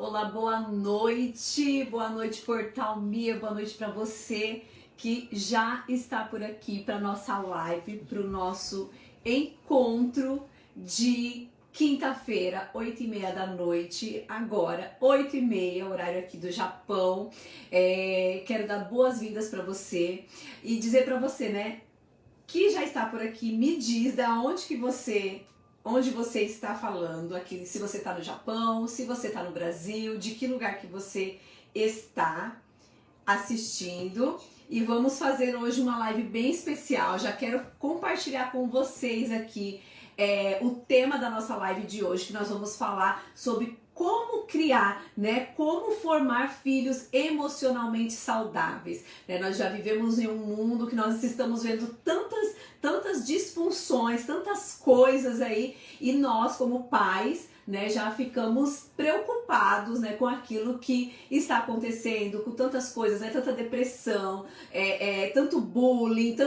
Olá, boa noite Portal Mia, boa noite para você que já está por aqui para nossa live, para o nosso encontro de quinta-feira, 8h30 da noite, agora 8h30, horário aqui do Japão. Quero dar boas-vindas para você e dizer para você, né, que já está por aqui, me diz da onde você está falando aqui, se você está no Japão, se você está no Brasil, de que lugar que você está assistindo. E vamos fazer hoje uma live bem especial. Já quero compartilhar com vocês aqui o tema da nossa live de hoje, que nós vamos falar sobre como criar, né? Como formar filhos emocionalmente saudáveis. Nós já vivemos em um mundo que nós estamos vendo tantas disfunções, tantas coisas aí, e nós como pais, né, já ficamos preocupados, né, com aquilo que está acontecendo, com tantas coisas, né, tanta depressão, tanto bullying,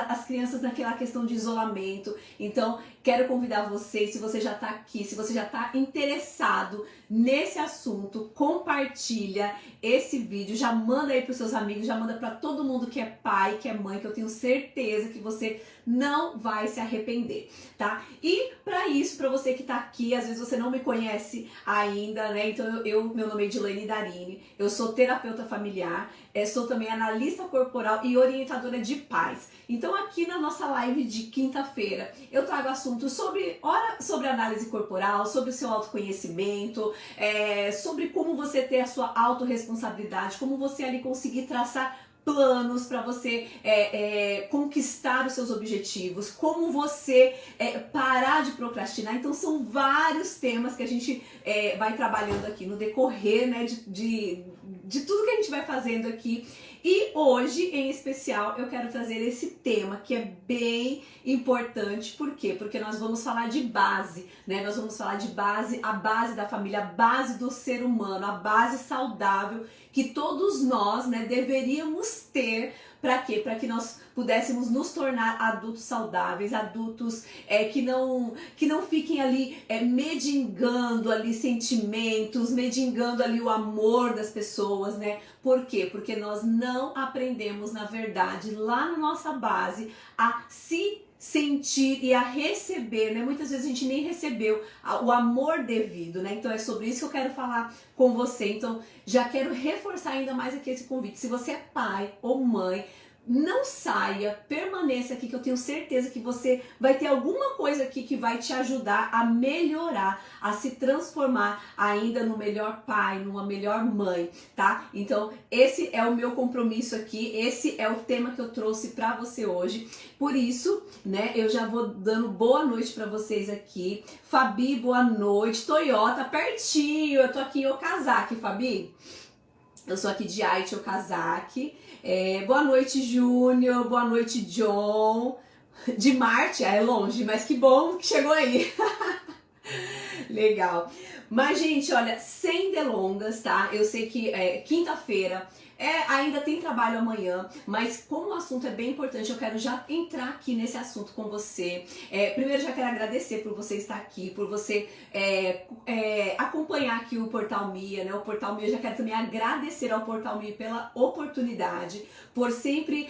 as crianças naquela questão de isolamento. Então, quero convidar você, se você já está aqui, se você já está interessado nesse assunto, compartilha esse vídeo, já manda aí para os seus amigos, já manda para todo mundo que é pai, que é mãe, que eu tenho certeza que você não vai se arrepender, tá? E para isso, para você que tá aqui, às vezes você não me conhece ainda, né? Então meu nome é Edilene Darini, eu sou terapeuta familiar, sou também analista corporal e orientadora de pais. Então aqui na nossa live de quinta-feira, eu trago assuntos sobre análise corporal, sobre o seu autoconhecimento, sobre como você ter a sua autorresponsabilidade, como você ali conseguir traçar planos para você conquistar os seus objetivos, como você parar de procrastinar. Então são vários temas que a gente vai trabalhando aqui no decorrer, né, de tudo que a gente vai fazendo aqui. E hoje, em especial, eu quero trazer esse tema que é bem importante. Por quê? Porque nós vamos falar de base, né? Nós vamos falar de base, a base da família, a base do ser humano, a base saudável que todos nós, né, deveríamos ter. Para quê? Para que nós pudéssemos nos tornar adultos saudáveis, adultos que não fiquem ali mendigando ali sentimentos, mendigando ali o amor das pessoas, né? Por quê? Porque nós não aprendemos, na verdade, lá na nossa base, a se sentir e a receber, né? Muitas vezes a gente nem recebeu o amor devido, né? Então é sobre isso que eu quero falar com você. Então já quero reforçar ainda mais aqui esse convite. Se você é pai ou mãe, não saia, permaneça aqui, que eu tenho certeza que você vai ter alguma coisa aqui que vai te ajudar a melhorar, a se transformar ainda no melhor pai, numa melhor mãe, tá? Então esse é o meu compromisso aqui, esse é o tema que eu trouxe pra você hoje. Por isso, né, eu já vou dando boa noite pra vocês aqui. Fabi, boa noite. Toyota, pertinho, eu tô aqui em Okazaki, Fabi. Eu sou aqui de Aichi, Okazaki. Boa noite, Júnior. Boa noite, John. De Marte, é longe, mas que bom que chegou aí. Legal. Mas, gente, olha, sem delongas, tá? Eu sei que quinta-feira ainda tem trabalho amanhã, mas como o assunto é bem importante, eu quero já entrar aqui nesse assunto com você. Primeiro, já quero agradecer por você estar aqui, por você acompanhar aqui o Portal Mia, né? O Portal Mia, eu já quero também agradecer ao Portal Mia pela oportunidade, por sempre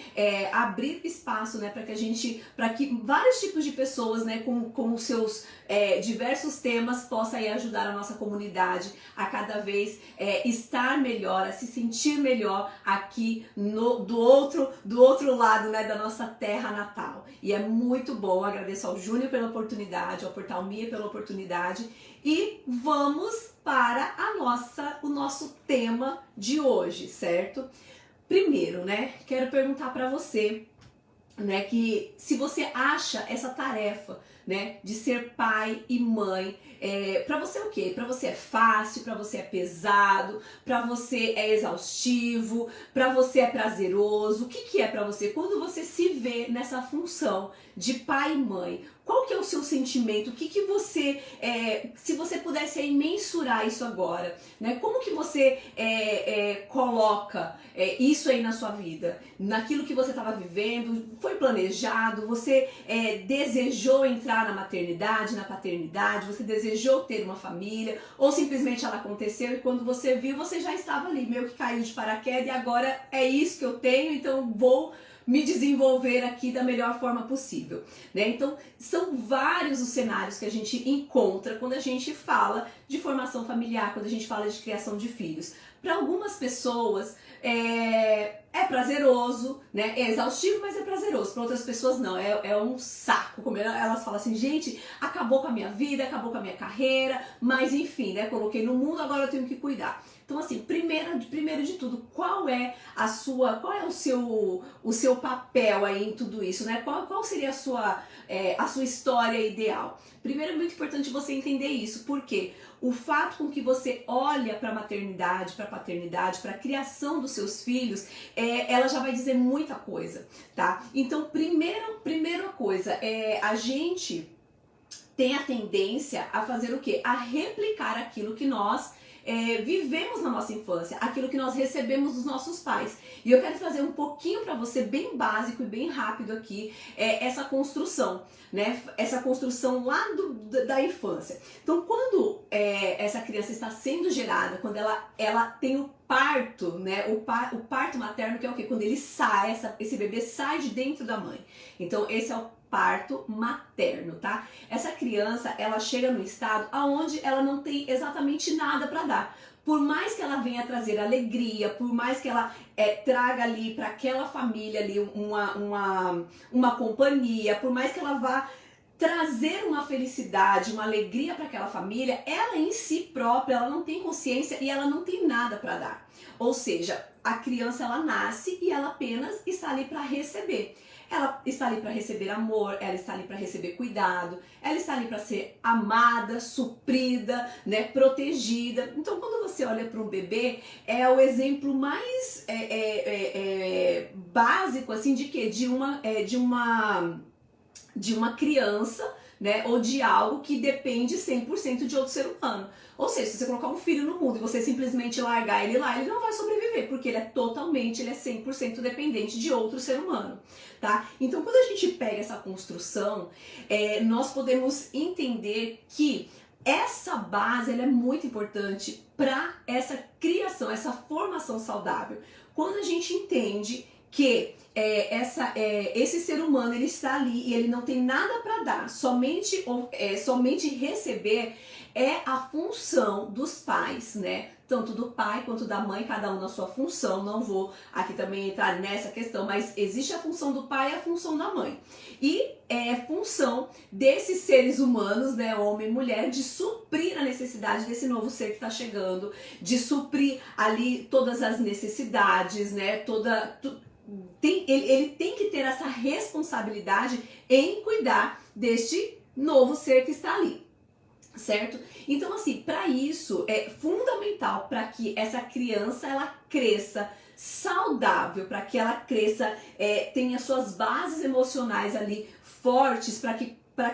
abrir espaço, né, para que vários tipos de pessoas, né, com os seus diversos temas possam aí ajudar a nossa comunidade a cada vez estar melhor, a se sentir melhor aqui do outro lado, né, da nossa terra natal. E é muito bom, agradeço ao Júnior pela oportunidade, ao Portal Mia pela oportunidade. E vamos para o nosso tema de hoje, certo? Primeiro, né, quero perguntar para você, né, que se você acha essa tarefa, né, de ser pai e mãe, pra você é o quê? Pra você é fácil, pra você é pesado, pra você é exaustivo, pra você é prazeroso? O que é pra você? Quando você se vê nessa função de pai e mãe, qual que é o seu sentimento? O que você, se você pudesse aí mensurar isso agora, né? Como que você coloca isso aí na sua vida? Naquilo que você estava vivendo? foi planejado, você desejou entrar na maternidade, na paternidade, você desejou ter uma família, ou simplesmente ela aconteceu e quando você viu, você já estava ali, meio que caiu de paraquedas e agora é isso que eu tenho, então vou me desenvolver aqui da melhor forma possível, né? Então, são vários os cenários que a gente encontra quando a gente fala de formação familiar, quando a gente fala de criação de filhos. Para algumas pessoas é prazeroso, né? É exaustivo, mas é prazeroso. Para outras pessoas não, é um saco. Como elas falam assim, gente, acabou com a minha vida, acabou com a minha carreira, mas enfim, né? Coloquei no mundo, agora eu tenho que cuidar. Então, assim, primeiro de tudo, qual é o seu papel aí em tudo isso, né? Qual seria a sua história ideal? Primeiro, é muito importante você entender isso, porque o fato com que você olha para a maternidade, para a paternidade, para a criação dos seus filhos, ela já vai dizer muita coisa, tá? Então, primeira coisa, a gente tem a tendência a fazer o quê? A replicar aquilo que nós vivemos na nossa infância, aquilo que nós recebemos dos nossos pais. E eu quero trazer um pouquinho para você, bem básico e bem rápido aqui, essa construção, né? Essa construção lá da infância. Então, quando essa criança está sendo gerada, quando ela tem o parto, né? O parto materno, que é o quê? Quando ele sai, esse bebê sai de dentro da mãe. Então, esse é o parto materno, tá? Essa criança, ela chega no estado aonde ela não tem exatamente nada para dar. Por mais que ela venha trazer alegria, por mais que ela traga ali para aquela família ali uma companhia, por mais que ela vá trazer uma felicidade, uma alegria para aquela família, ela em si própria, ela não tem consciência e ela não tem nada para dar. Ou seja, a criança ela nasce e ela apenas está ali para receber. Ela está ali para receber amor, ela está ali para receber cuidado, ela está ali para ser amada, suprida, né, protegida. Então, quando você olha para um bebê, é o exemplo mais básico, assim, de quê? De uma criança, né, ou de algo que depende 100% de outro ser humano. Ou seja, se você colocar um filho no mundo e você simplesmente largar ele lá, ele não vai sobreviver, porque ele é 100% dependente de outro ser humano, tá? Então, quando a gente pega essa construção, nós podemos entender que essa base ela é muito importante para essa criação, essa formação saudável. Quando a gente entende que esse ser humano ele está ali e ele não tem nada para dar, somente receber é a função dos pais, né? Tanto do pai quanto da mãe, cada um na sua função. Não vou aqui também entrar nessa questão, mas existe a função do pai e a função da mãe. E é função desses seres humanos, né, homem e mulher, de suprir a necessidade desse novo ser que está chegando, de suprir ali todas as necessidades, né? Ele tem que ter essa responsabilidade em cuidar deste novo ser que está ali. Certo? Então, assim, para isso é fundamental para que essa criança ela cresça saudável, para que ela cresça, tenha suas bases emocionais ali fortes, para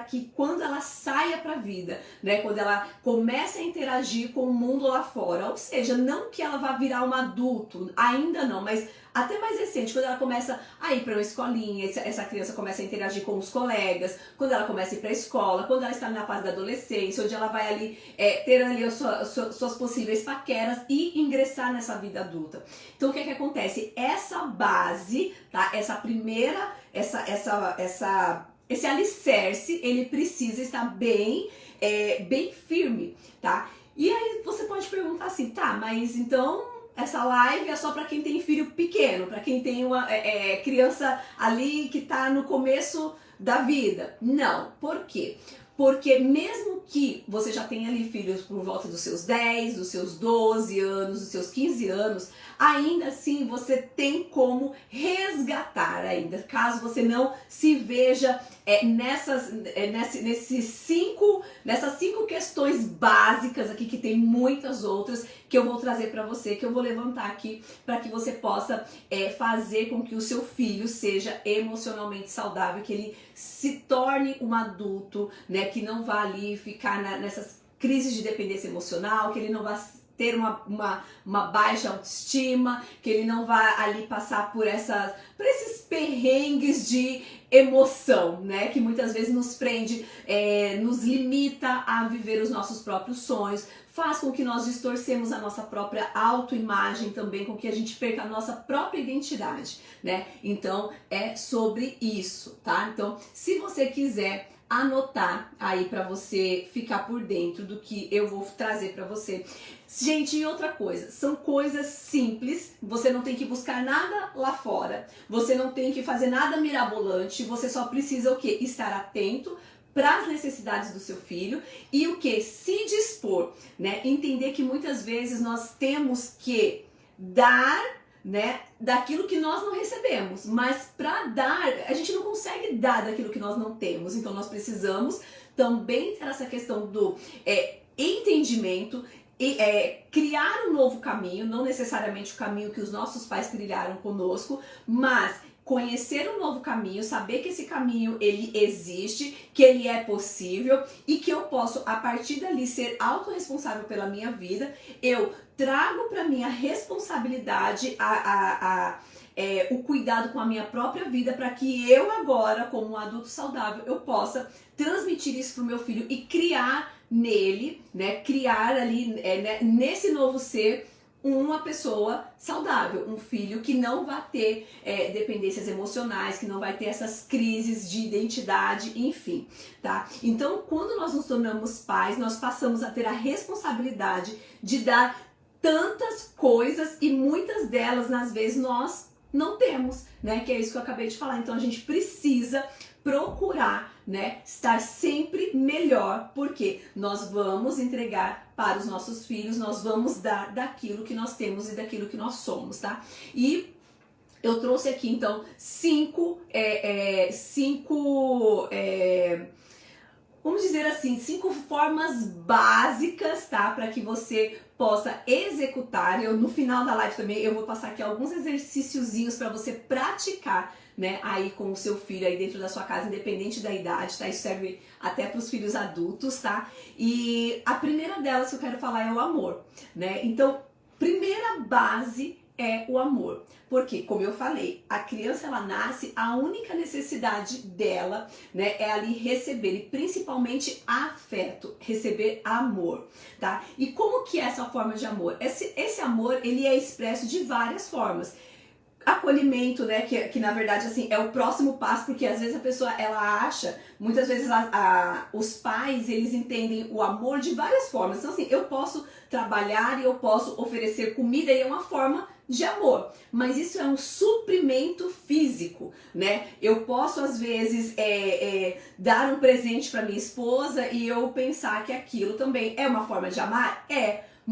que quando ela saia para a vida, né, quando ela comece a interagir com o mundo lá fora, ou seja, não que ela vá virar um adulto, ainda não, mas até mais recente, quando ela começa a ir para uma escolinha, essa criança começa a interagir com os colegas, quando ela começa a ir para a escola, quando ela está na fase da adolescência, onde ela vai ali ter ali as suas possíveis paqueras e ingressar nessa vida adulta. Então, o que acontece? Essa base, tá? Esse alicerce, ele precisa estar bem firme, tá? E aí você pode perguntar assim, tá, mas então essa live é só para quem tem filho pequeno, para quem tem uma criança ali que tá no começo da vida. Não, por quê? Porque mesmo que você já tenha ali filhos por volta dos seus 10, dos seus 12 anos, dos seus 15 anos, ainda assim você tem como resgatar ainda, caso você não se veja nessas 5 questões básicas aqui, que tem muitas outras que eu vou trazer para você, que eu vou levantar aqui para que você possa fazer com que o seu filho seja emocionalmente saudável, que ele se torne um adulto, né, que não vá ali ficar nessas crises de dependência emocional, que ele não vá ter uma baixa autoestima, que ele não vai ali passar por esses perrengues de emoção, né? Que muitas vezes nos prende, nos limita a viver os nossos próprios sonhos, faz com que nós distorcemos a nossa própria autoimagem também, com que a gente perca a nossa própria identidade, né? Então é sobre isso, tá? Então, se você quiser anotar aí para você ficar por dentro do que eu vou trazer para você. Gente, e outra coisa, são coisas simples, você não tem que buscar nada lá fora, você não tem que fazer nada mirabolante, você só precisa o quê? Estar atento para as necessidades do seu filho e o que? Se dispor, né? Entender que muitas vezes nós temos que dar, né, daquilo que nós não recebemos, mas para dar, a gente não consegue dar daquilo que nós não temos, então nós precisamos também ter essa questão do entendimento e criar um novo caminho, não necessariamente o caminho que os nossos pais trilharam conosco, mas conhecer um novo caminho, saber que esse caminho ele existe, que ele é possível e que eu posso a partir dali ser autorresponsável pela minha vida. Eu trago para minha responsabilidade o cuidado com a minha própria vida para que eu agora, como um adulto saudável, eu possa transmitir isso para o meu filho e criar nele, né, criar ali nesse novo ser uma pessoa saudável, um filho que não vai ter dependências emocionais, que não vai ter essas crises de identidade, enfim, tá? Então, quando nós nos tornamos pais, nós passamos a ter a responsabilidade de dar tantas coisas e muitas delas, às vezes, nós não temos, né? Que é isso que eu acabei de falar. Então, a gente precisa procurar, né, estar sempre melhor, porque nós vamos entregar para os nossos filhos, nós vamos dar daquilo que nós temos e daquilo que nós somos, tá? E eu trouxe aqui, então, vamos dizer assim, 5 formas básicas, tá? Para que você possa executar. No final da live também eu vou passar aqui alguns exercíciozinhos para você praticar, né, aí com o seu filho aí dentro da sua casa, independente da idade, tá? Isso serve até para os filhos adultos, tá? E a primeira delas que eu quero falar é o amor, né? Então, primeira base é o amor. Porque, como eu falei, a criança ela nasce, a única necessidade dela, né, é ali receber, e principalmente afeto, receber amor, tá? E como que é essa forma de amor? Esse amor, ele é expresso de várias formas. Acolhimento, né, que na verdade assim é o próximo passo, porque às vezes a pessoa ela acha, muitas vezes os pais eles entendem o amor de várias formas. Então assim, eu posso trabalhar e eu posso oferecer comida e é uma forma de amor, mas isso é um suprimento físico, né? Eu posso às vezes dar um presente para minha esposa e eu pensar que aquilo também é uma forma de amar,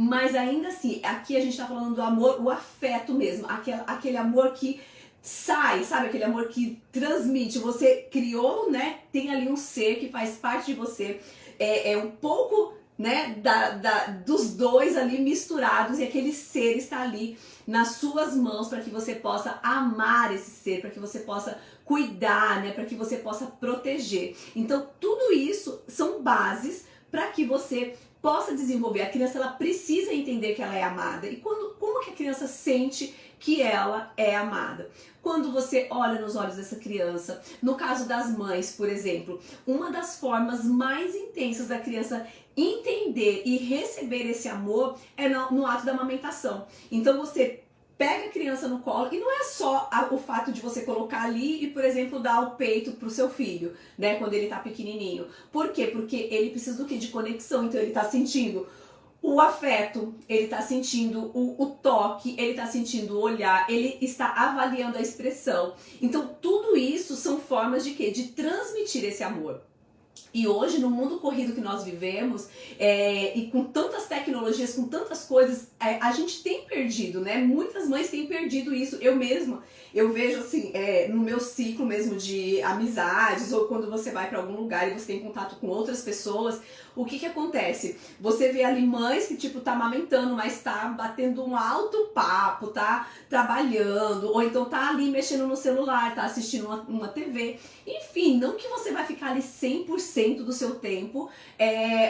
mas ainda assim, aqui a gente tá falando do amor, o afeto mesmo, aquele amor que sai, sabe? Aquele amor que transmite. Você criou, né? Tem ali um ser que faz parte de você. É um pouco, né, dos dois ali misturados e aquele ser está ali nas suas mãos para que você possa amar esse ser, para que você possa cuidar, né? Para que você possa proteger. Então, tudo isso são bases para que você possa desenvolver. A criança ela precisa entender que ela é amada. E como que a criança sente que ela é amada? Quando você olha nos olhos dessa criança, no caso das mães, por exemplo, uma das formas mais intensas da criança entender e receber esse amor é no ato da amamentação. Então você pega a criança no colo e não é só o fato de você colocar ali e, por exemplo, dar o peito pro seu filho, né, quando ele tá pequenininho. Por quê? Porque ele precisa do quê? De conexão. Então ele tá sentindo o afeto, ele tá sentindo o toque, ele tá sentindo o olhar, ele está avaliando a expressão. Então tudo isso são formas de quê? De transmitir esse amor. E hoje, no mundo corrido que nós vivemos, e com tantas tecnologias, com tantas coisas, a gente tem perdido, né? Muitas mães têm perdido isso. Eu mesma, eu vejo assim, no meu ciclo mesmo de amizades, ou quando você vai para algum lugar e você tem contato com outras pessoas, o que acontece? Você vê ali mães que, tipo, tá amamentando, mas tá batendo um alto papo, tá trabalhando, ou então tá ali mexendo no celular, tá assistindo uma TV. Enfim, não que você vai ficar ali 100% 100% do seu tempo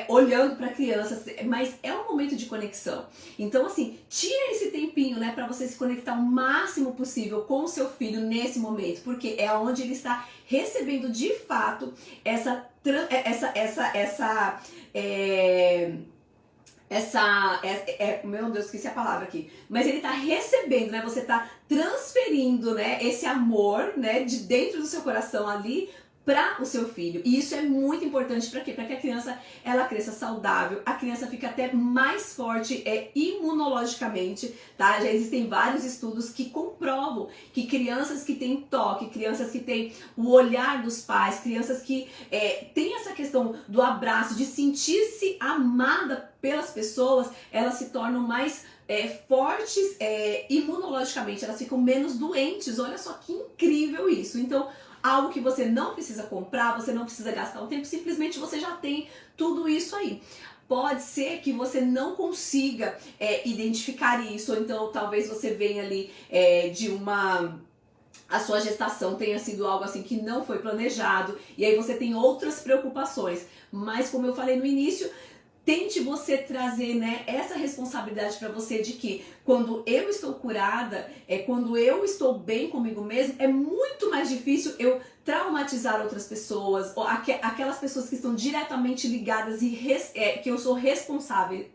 olhando para a criança, mas é um momento de conexão. Então, assim, tira esse tempinho, né, para você se conectar o máximo possível com o seu filho nesse momento, porque é onde ele está recebendo de fato meu Deus, esqueci a palavra aqui, mas ele tá recebendo, né, você tá transferindo, né, esse amor, né, de dentro do seu coração ali para o seu filho. E isso é muito importante para quê? Para que a criança ela cresça saudável, a criança fica até mais forte imunologicamente, tá? Já existem vários estudos que comprovam que crianças que têm toque, crianças que têm o olhar dos pais, crianças que têm essa questão do abraço, de sentir-se amada pelas pessoas, elas se tornam mais fortes imunologicamente, elas ficam menos doentes. Olha só que incrível isso. Então, algo que você não precisa comprar, você não precisa gastar um tempo, simplesmente você já tem tudo isso aí. Pode ser que você não consiga identificar isso, ou então talvez você venha ali a sua gestação tenha sido algo assim que não foi planejado, e aí você tem outras preocupações. Mas como eu falei no início, tente você trazer, né, essa responsabilidade para você de que quando eu estou curada, quando eu estou bem comigo mesmo, é muito mais difícil eu traumatizar outras pessoas, ou aquelas pessoas que estão diretamente ligadas e que eu sou responsável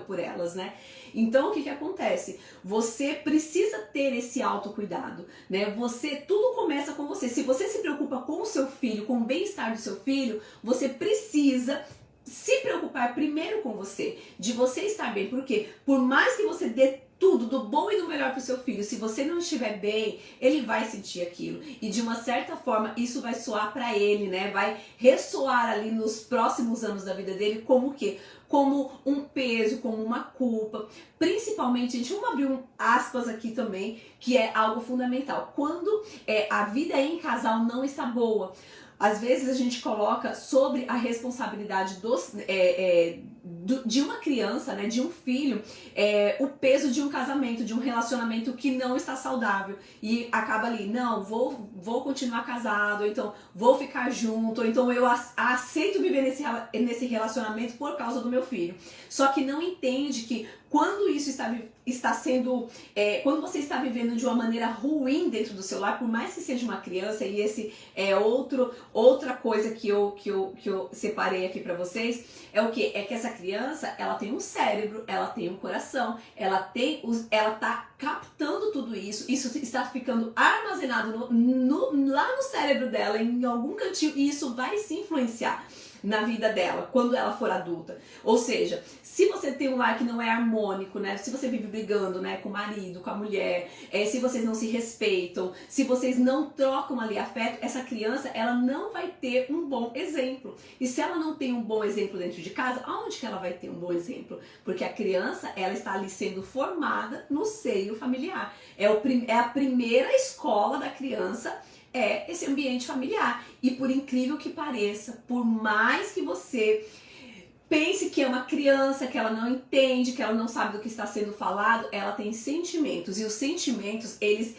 por elas, né? Então, o que acontece? Você precisa ter esse autocuidado, né? Tudo começa com você. Se você se preocupa com o seu filho, com o bem-estar do seu filho, você precisa se preocupar primeiro com você, de você estar bem, porque por mais que você dê tudo do bom e do melhor para o seu filho, se você não estiver bem, ele vai sentir aquilo, e de uma certa forma isso vai soar para ele, né? Vai ressoar ali nos próximos anos da vida dele como o quê? Como um peso, como uma culpa. Principalmente, gente, vamos abrir aspas aqui também, que é algo fundamental. Quando a vida em casal não está boa, às vezes a gente coloca sobre a responsabilidade de uma criança, né, de um filho, o peso de um casamento, de um relacionamento que não está saudável. E acaba ali, não, vou continuar casado, ou então vou ficar junto, ou então eu aceito viver nesse relacionamento por causa do meu filho. Só que não entende que quando isso está sendo, quando você está vivendo de uma maneira ruim dentro do seu lar, por mais que seja uma criança, e esse é outra coisa que eu separei aqui pra vocês, é o que? É que essa criança, ela tem um cérebro, ela tem um coração, ela tá captando tudo isso está ficando armazenado lá no cérebro dela, em algum cantinho, e isso vai se influenciar na vida dela, quando ela for adulta. Ou seja, se você tem um lar que não é harmônico, né? Se você vive brigando, né, com o marido, com a mulher, se vocês não se respeitam, se vocês não trocam ali afeto, essa criança, ela não vai ter um bom exemplo. E se ela não tem um bom exemplo dentro de casa, aonde que ela vai ter um bom exemplo? Porque a criança, ela está ali sendo formada no seio familiar. É a primeira escola da criança, esse ambiente familiar. E por incrível que pareça, por mais que você pense que é uma criança, que ela não entende, que ela não sabe do que está sendo falado, ela tem sentimentos. E os sentimentos, eles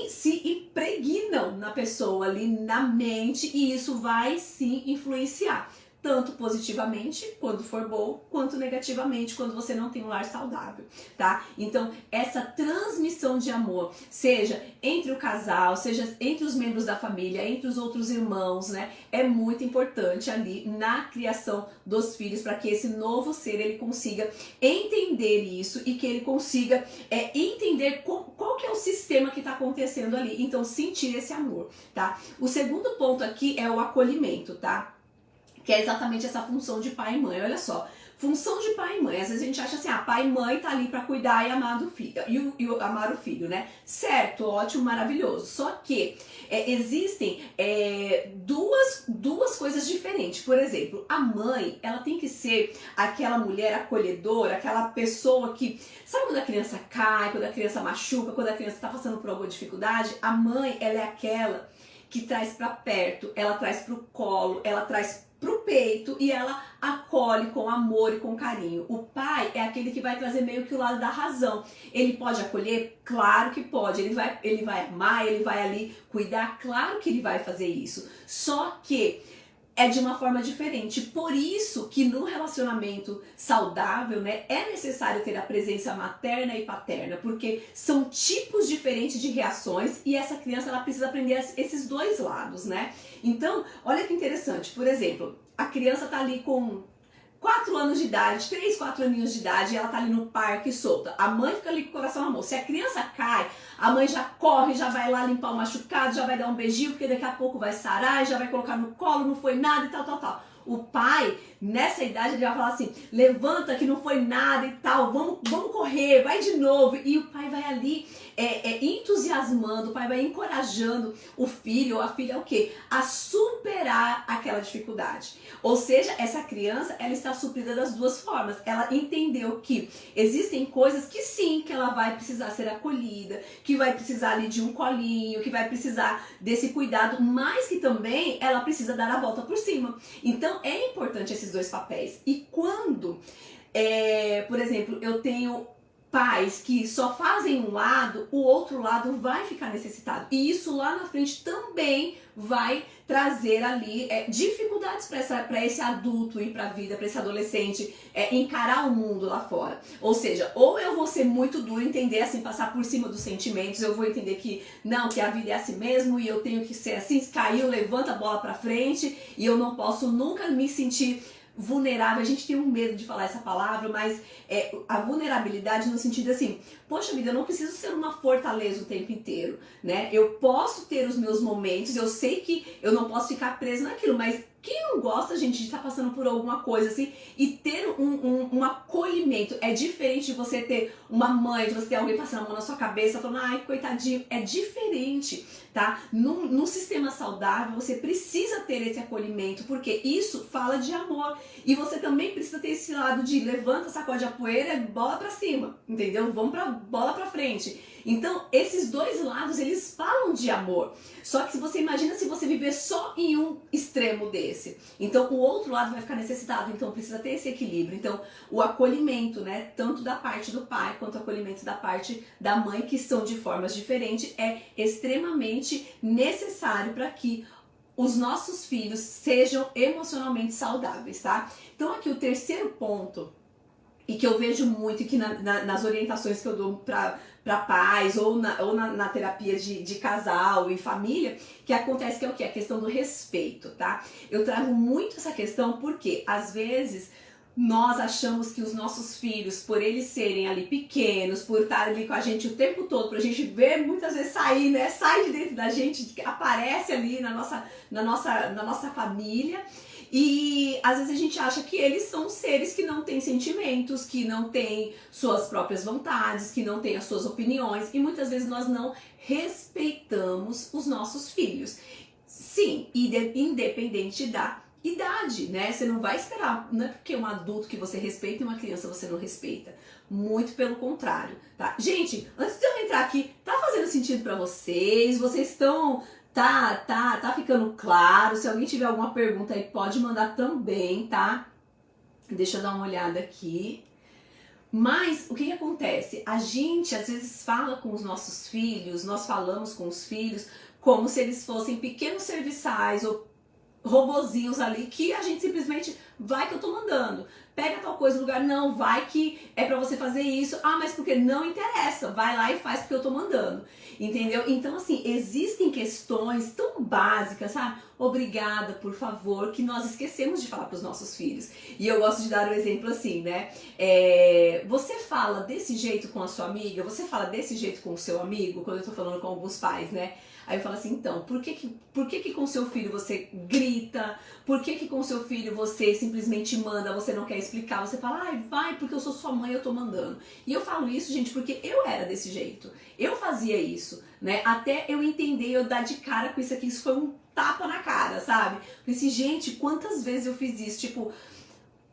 se impregnam na pessoa ali, na mente, e isso vai sim influenciar. Tanto positivamente, quando for bom, quanto negativamente, quando você não tem um lar saudável, tá? Então, essa transmissão de amor, seja entre o casal, seja entre os membros da família, entre os outros irmãos, né? É muito importante ali na criação dos filhos, para que esse novo ser, ele consiga entender isso e que ele consiga entender qual que é o sistema que está acontecendo ali. Então, sentir esse amor, tá? O segundo ponto aqui é o acolhimento, tá? Que é exatamente essa função de pai e mãe. Olha só, função de pai e mãe. Às vezes a gente acha assim, pai e mãe tá ali para cuidar e amar do filho, e amar o filho, né? Certo, ótimo, maravilhoso. Só que existem duas coisas diferentes. Por exemplo, a mãe, ela tem que ser aquela mulher acolhedora, aquela pessoa que... Sabe quando a criança cai, quando a criança machuca, quando a criança tá passando por alguma dificuldade? A mãe, ela é aquela que traz para perto, ela traz pro colo, ela traz pro peito e ela acolhe com amor e com carinho. O pai é aquele que vai trazer meio que o lado da razão. Ele pode acolher? Claro que pode. Ele vai amar, ele vai ali cuidar? Claro que ele vai fazer isso. Só que é de uma forma diferente. Por isso que no relacionamento saudável, né, é necessário ter a presença materna e paterna, porque são tipos diferentes de reações e essa criança ela precisa aprender esses dois lados, né? Então, olha que interessante. Por exemplo, a criança tá ali com 4 anos de idade, 3, 4 aninhos de idade, e ela tá ali no parque solta. A mãe fica ali com o coração na mão. Se a criança cai, a mãe já corre, já vai lá limpar o machucado, já vai dar um beijinho, porque daqui a pouco vai sarar, já vai colocar no colo, não foi nada e tal, tal, tal. O pai, nessa idade, ele vai falar assim, levanta que não foi nada e tal, vamos correr, vai de novo. E o pai vai ali entusiasmando, o pai vai encorajando o filho ou a filha o quê? A superar aquela dificuldade. Ou seja, essa criança, ela está suprida das duas formas. Ela entendeu que existem coisas que sim, que ela vai precisar ser acolhida, que vai precisar ali de um colinho, que vai precisar desse cuidado, mas que também ela precisa dar a volta por cima. Então, é importante esses dois papéis. E quando, por exemplo, eu tenho pais que só fazem um lado, o outro lado vai ficar necessitado. E isso lá na frente também vai trazer ali dificuldades para esse adulto ir para a vida, para esse adolescente encarar o mundo lá fora. Ou seja, ou eu vou ser muito duro, entender assim, passar por cima dos sentimentos, eu vou entender que não, que a vida é assim mesmo e eu tenho que ser assim, caiu, levanta a bola para frente e eu não posso nunca me sentir vulnerável. A gente tem um medo de falar essa palavra, mas a vulnerabilidade no sentido assim, poxa vida, eu não preciso ser uma fortaleza o tempo inteiro, né? Eu posso ter os meus momentos, eu sei que eu não posso ficar preso naquilo, mas quem não gosta, gente, de estar passando por alguma coisa assim e ter um acolhimento é diferente de você ter uma mãe, de você ter alguém passando a mão na sua cabeça falando, ai, coitadinho, é diferente, tá? Num sistema saudável, você precisa ter esse acolhimento, porque isso fala de amor e você também precisa ter esse lado de levanta, sacode a poeira, bola pra cima, entendeu? Vamos pra bola pra frente. Então, esses dois lados, eles falam de amor. Só que se você imagina se você viver só em um extremo desse. Então, o outro lado vai ficar necessitado. Então, precisa ter esse equilíbrio. Então, o acolhimento, né? Tanto da parte do pai, quanto o acolhimento da parte da mãe, que são de formas diferentes, é extremamente necessário para que os nossos filhos sejam emocionalmente saudáveis, tá? Então, aqui o terceiro ponto, e que eu vejo muito, e que nas orientações que eu dou para pais, ou na terapia de casal e família, que acontece que é o quê? A questão do respeito, tá? Eu trago muito essa questão porque, às vezes, nós achamos que os nossos filhos, por eles serem ali pequenos, por estar ali com a gente o tempo todo, pra gente ver muitas vezes sair, né? Sai de dentro da gente, aparece ali na nossa família. E às vezes a gente acha que eles são seres que não têm sentimentos, que não têm suas próprias vontades, que não têm as suas opiniões, e muitas vezes nós não respeitamos os nossos filhos. Sim, independente da idade, né? Você não vai esperar, não é porque um adulto que você respeita e uma criança você não respeita. Muito pelo contrário, tá? Gente, antes de eu entrar aqui, tá fazendo sentido pra vocês? Vocês estão... Tá ficando claro? Se alguém tiver alguma pergunta aí, pode mandar também, tá? Deixa eu dar uma olhada aqui. Mas o que acontece? A gente às vezes fala com os nossos filhos, nós falamos com os filhos como se eles fossem pequenos serviçais ou robozinhos ali que a gente simplesmente vai que eu tô mandando. Pega tal coisa no lugar, não, vai que é pra você fazer isso. Ah, mas porque não interessa, vai lá e faz porque eu tô mandando. Entendeu? Então, assim, existem questões tão básicas, sabe? Obrigada, por favor, que nós esquecemos de falar pros nossos filhos. E eu gosto de dar um exemplo assim, né? Você fala desse jeito com a sua amiga? Você fala desse jeito com o seu amigo? Quando eu tô falando com alguns pais, né? Aí eu falo assim, então, por que com seu filho você grita? Por que com seu filho você simplesmente manda, você não quer explicar? Você fala, ai, vai, porque eu sou sua mãe, eu tô mandando. E eu falo isso, gente, porque eu era desse jeito. Eu fazia isso, né? Até eu entender, eu dar de cara com isso aqui, isso foi um tapa na cara, sabe? Eu falei assim, gente, quantas vezes eu fiz isso? Tipo,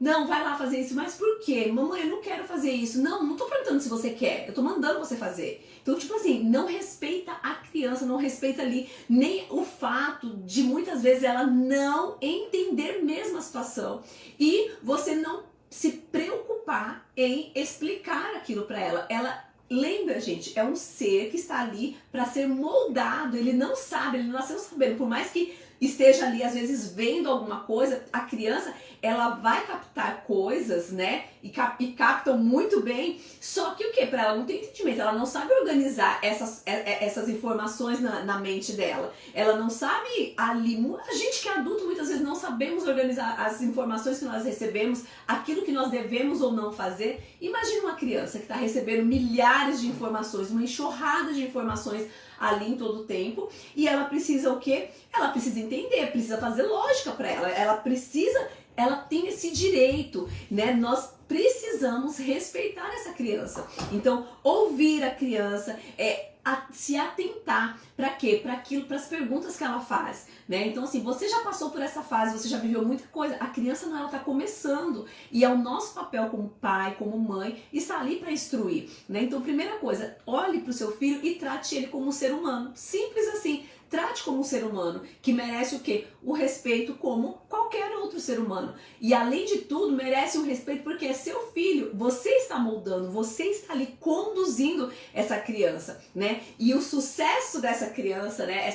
não, vai lá fazer isso, mas por quê? Mamãe, eu não quero fazer isso. Não tô perguntando se você quer, eu tô mandando você fazer. Então, tipo assim, não respeita a criança, não respeita ali nem o fato de muitas vezes ela não entender mesmo a situação. E você não se preocupar em explicar aquilo pra ela. Ela lembra, gente, é um ser que está ali para ser moldado, ele não sabe, ele não nasceu sabendo, por mais que esteja ali às vezes vendo alguma coisa, a criança ela vai captar coisas, né? E captam muito bem, só que o que? Para ela não tem entendimento, ela não sabe organizar essas informações na mente dela. Ela não sabe ali, a gente que é adulto muitas vezes não sabemos organizar as informações que nós recebemos, aquilo que nós devemos ou não fazer. Imagina uma criança que está recebendo milhares de informações, uma enxurrada de informações ali em todo o tempo, e ela precisa o quê? Ela precisa entender, precisa fazer lógica para ela, ela tem esse direito, né? Nós precisamos respeitar essa criança. Então, ouvir a criança, se atentar para quê? Para aquilo, para as perguntas que ela faz, né? Então, assim, você já passou por essa fase, você já viveu muita coisa. A criança não, ela está começando e é o nosso papel como pai, como mãe, estar ali para instruir, né? Então, primeira coisa, olhe para o seu filho e trate ele como um ser humano, simples assim. Trate como um ser humano que merece o quê? O respeito como qualquer outro ser humano. E além de tudo, merece um respeito porque é seu filho. Você está moldando, você está ali conduzindo essa criança, né? E o sucesso dessa criança, né?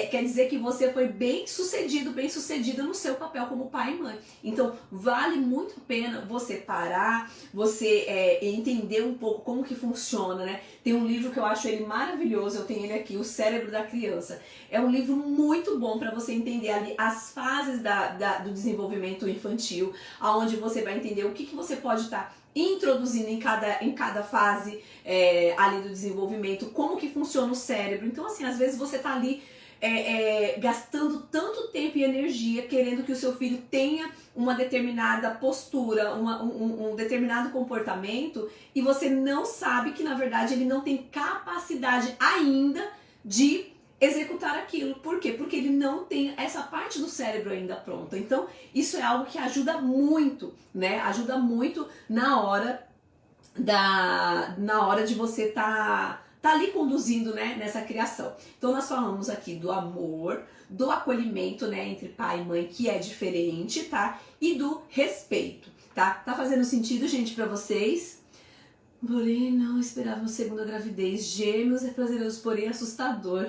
Quer dizer que você foi bem sucedida no seu papel como pai e mãe. Então, vale muito a pena você parar, você entender um pouco como que funciona, né? Tem um livro que eu acho ele maravilhoso, eu tenho ele aqui, O Cérebro da Criança. É um livro muito bom para você entender ali as fases do desenvolvimento infantil, aonde você vai entender o que você pode estar introduzindo em cada fase ali do desenvolvimento, como que funciona o cérebro. Então, assim, às vezes você tá ali gastando tanto tempo e energia querendo que o seu filho tenha uma determinada postura, um determinado comportamento, e você não sabe que na verdade ele não tem capacidade ainda de executar aquilo. Por quê? Porque ele não tem essa parte do cérebro ainda pronta. Então isso é algo que ajuda muito, né? Ajuda muito na hora de você tá ali conduzindo, né, nessa criação. Então nós falamos aqui do amor, do acolhimento, né, entre pai e mãe, que é diferente, tá? E do respeito, tá? Tá fazendo sentido, gente, pra vocês? Porém, não esperava uma segunda gravidez. Gêmeos é prazeroso, porém assustador.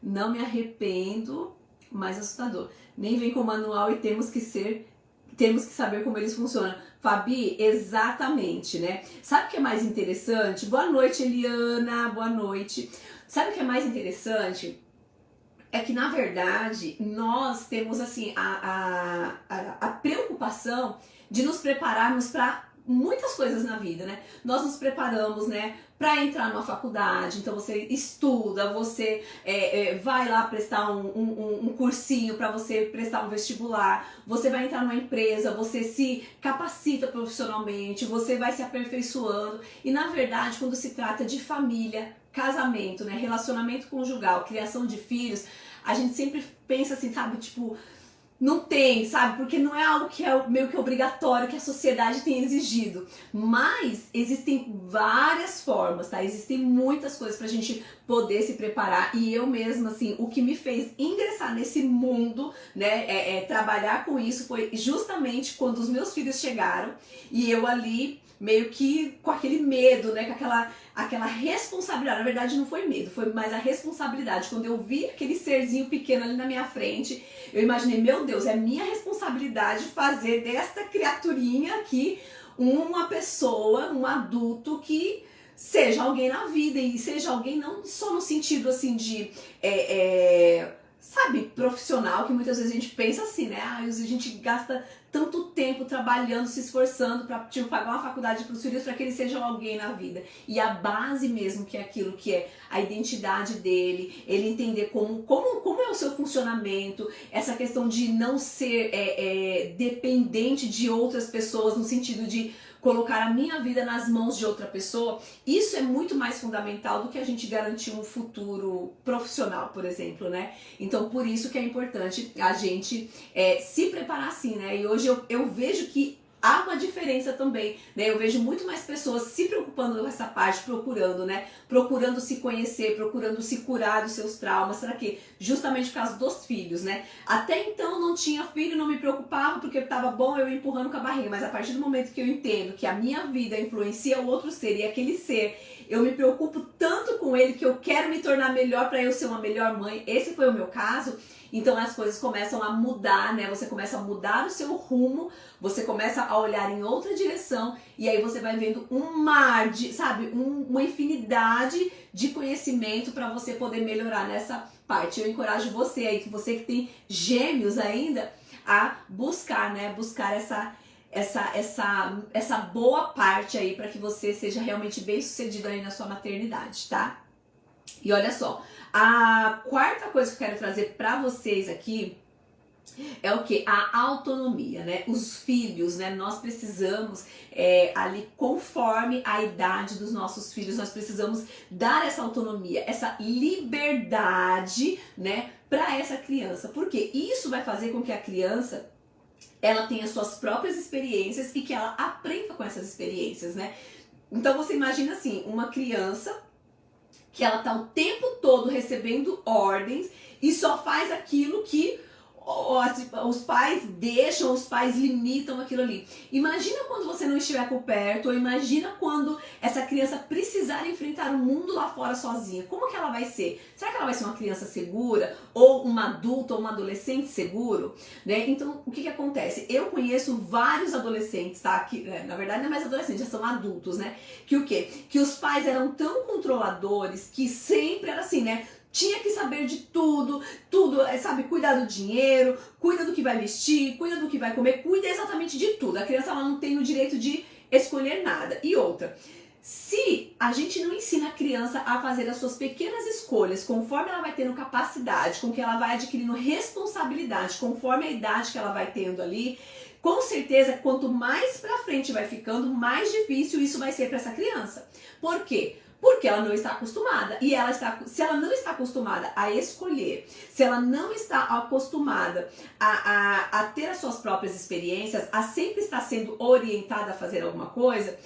Não me arrependo, mas assustador. Nem vem com manual e temos que saber como eles funcionam. Fabi, exatamente, né? Sabe o que é mais interessante? Boa noite, Eliana, boa noite. Sabe o que é mais interessante? É que, na verdade, nós temos, assim, a preocupação de nos prepararmos para muitas coisas na vida, né? Nós nos preparamos, né, para entrar numa faculdade, então você estuda, você vai lá prestar um cursinho para você prestar um vestibular, você vai entrar numa empresa, você se capacita profissionalmente, você vai se aperfeiçoando, e na verdade, quando se trata de família, casamento, né, relacionamento conjugal, criação de filhos, a gente sempre pensa assim, sabe, tipo, não tem, sabe? Porque não é algo que é meio que obrigatório, que a sociedade tem exigido. Mas existem várias formas, tá? Existem muitas coisas pra gente poder se preparar. E eu mesma, assim, o que me fez ingressar nesse mundo, né, trabalhar com isso, foi justamente quando os meus filhos chegaram. E eu ali, meio que com aquele medo, né, com aquela responsabilidade. Na verdade não foi medo, foi mais a responsabilidade. Quando eu vi aquele serzinho pequeno ali na minha frente, eu imaginei, meu Deus, é minha responsabilidade fazer desta criaturinha aqui uma pessoa, um adulto que seja alguém na vida, e seja alguém não só no sentido assim de sabe, profissional, que muitas vezes a gente pensa assim, né? A gente gasta tanto tempo trabalhando, se esforçando para tipo, pagar uma faculdade para os filhos para que eles sejam alguém na vida. E a base mesmo, que é aquilo que é a identidade dele, ele entender como é o seu funcionamento, essa questão de não ser dependente de outras pessoas, no sentido de colocar a minha vida nas mãos de outra pessoa, isso é muito mais fundamental do que a gente garantir um futuro profissional, por exemplo, né? Então, por isso que é importante a gente se preparar assim, né? E hoje eu vejo que há uma diferença também, né? Eu vejo muito mais pessoas se preocupando com essa parte, procurando, né? Procurando se conhecer, procurando se curar dos seus traumas. Será que justamente por causa dos filhos, né? Até então não tinha filho, não me preocupava porque estava bom eu empurrando com a barriga, mas a partir do momento que eu entendo que a minha vida influencia o outro ser, e aquele ser, eu me preocupo tanto com ele que eu quero me tornar melhor para eu ser uma melhor mãe. Esse foi o meu caso. então as coisas começam a mudar, né? Você começa a mudar o seu rumo, você começa a olhar em outra direção e aí você vai vendo um mar de, sabe, uma infinidade de conhecimento para você poder melhorar nessa parte. Eu encorajo você aí, que você que tem gêmeos ainda, a buscar, né? Buscar essa boa parte aí para que você seja realmente bem sucedido aí na sua maternidade, tá? E olha só, a quarta coisa que eu quero trazer para vocês aqui é o que? A autonomia, né? Os filhos, né? Nós precisamos ali, conforme a idade dos nossos filhos, nós precisamos dar essa autonomia, essa liberdade, né? Para essa criança. Porque isso vai fazer com que a criança ela tenha suas próprias experiências e que ela aprenda com essas experiências, né? Então você imagina assim, uma criança que ela tá o tempo todo recebendo ordens e só faz aquilo que os pais deixam, os pais limitam aquilo ali. Imagina quando você não estiver por perto, ou imagina quando essa criança precisar enfrentar o mundo lá fora sozinha. Como que ela vai ser? Será que ela vai ser uma criança segura? Ou uma adulta, ou uma adolescente seguro? Né? Então, o que acontece? Eu conheço vários adolescentes, tá? Que, na verdade não é mais adolescentes, já são adultos, né? Que o quê? Que os pais eram tão controladores que sempre era assim, né? Tinha que saber de tudo, sabe, cuidar do dinheiro, cuida do que vai vestir, cuida do que vai comer, cuida exatamente de tudo. A criança ela não tem o direito de escolher nada. E outra, se a gente não ensina a criança a fazer as suas pequenas escolhas, conforme ela vai tendo capacidade, com que ela vai adquirindo responsabilidade, conforme a idade que ela vai tendo ali, com certeza, quanto mais pra frente vai ficando, mais difícil isso vai ser para essa criança. Por quê? Porque ela não está acostumada. E se ela não está acostumada a escolher, se ela não está acostumada a ter as suas próprias experiências, a sempre estar sendo orientada a fazer alguma coisa,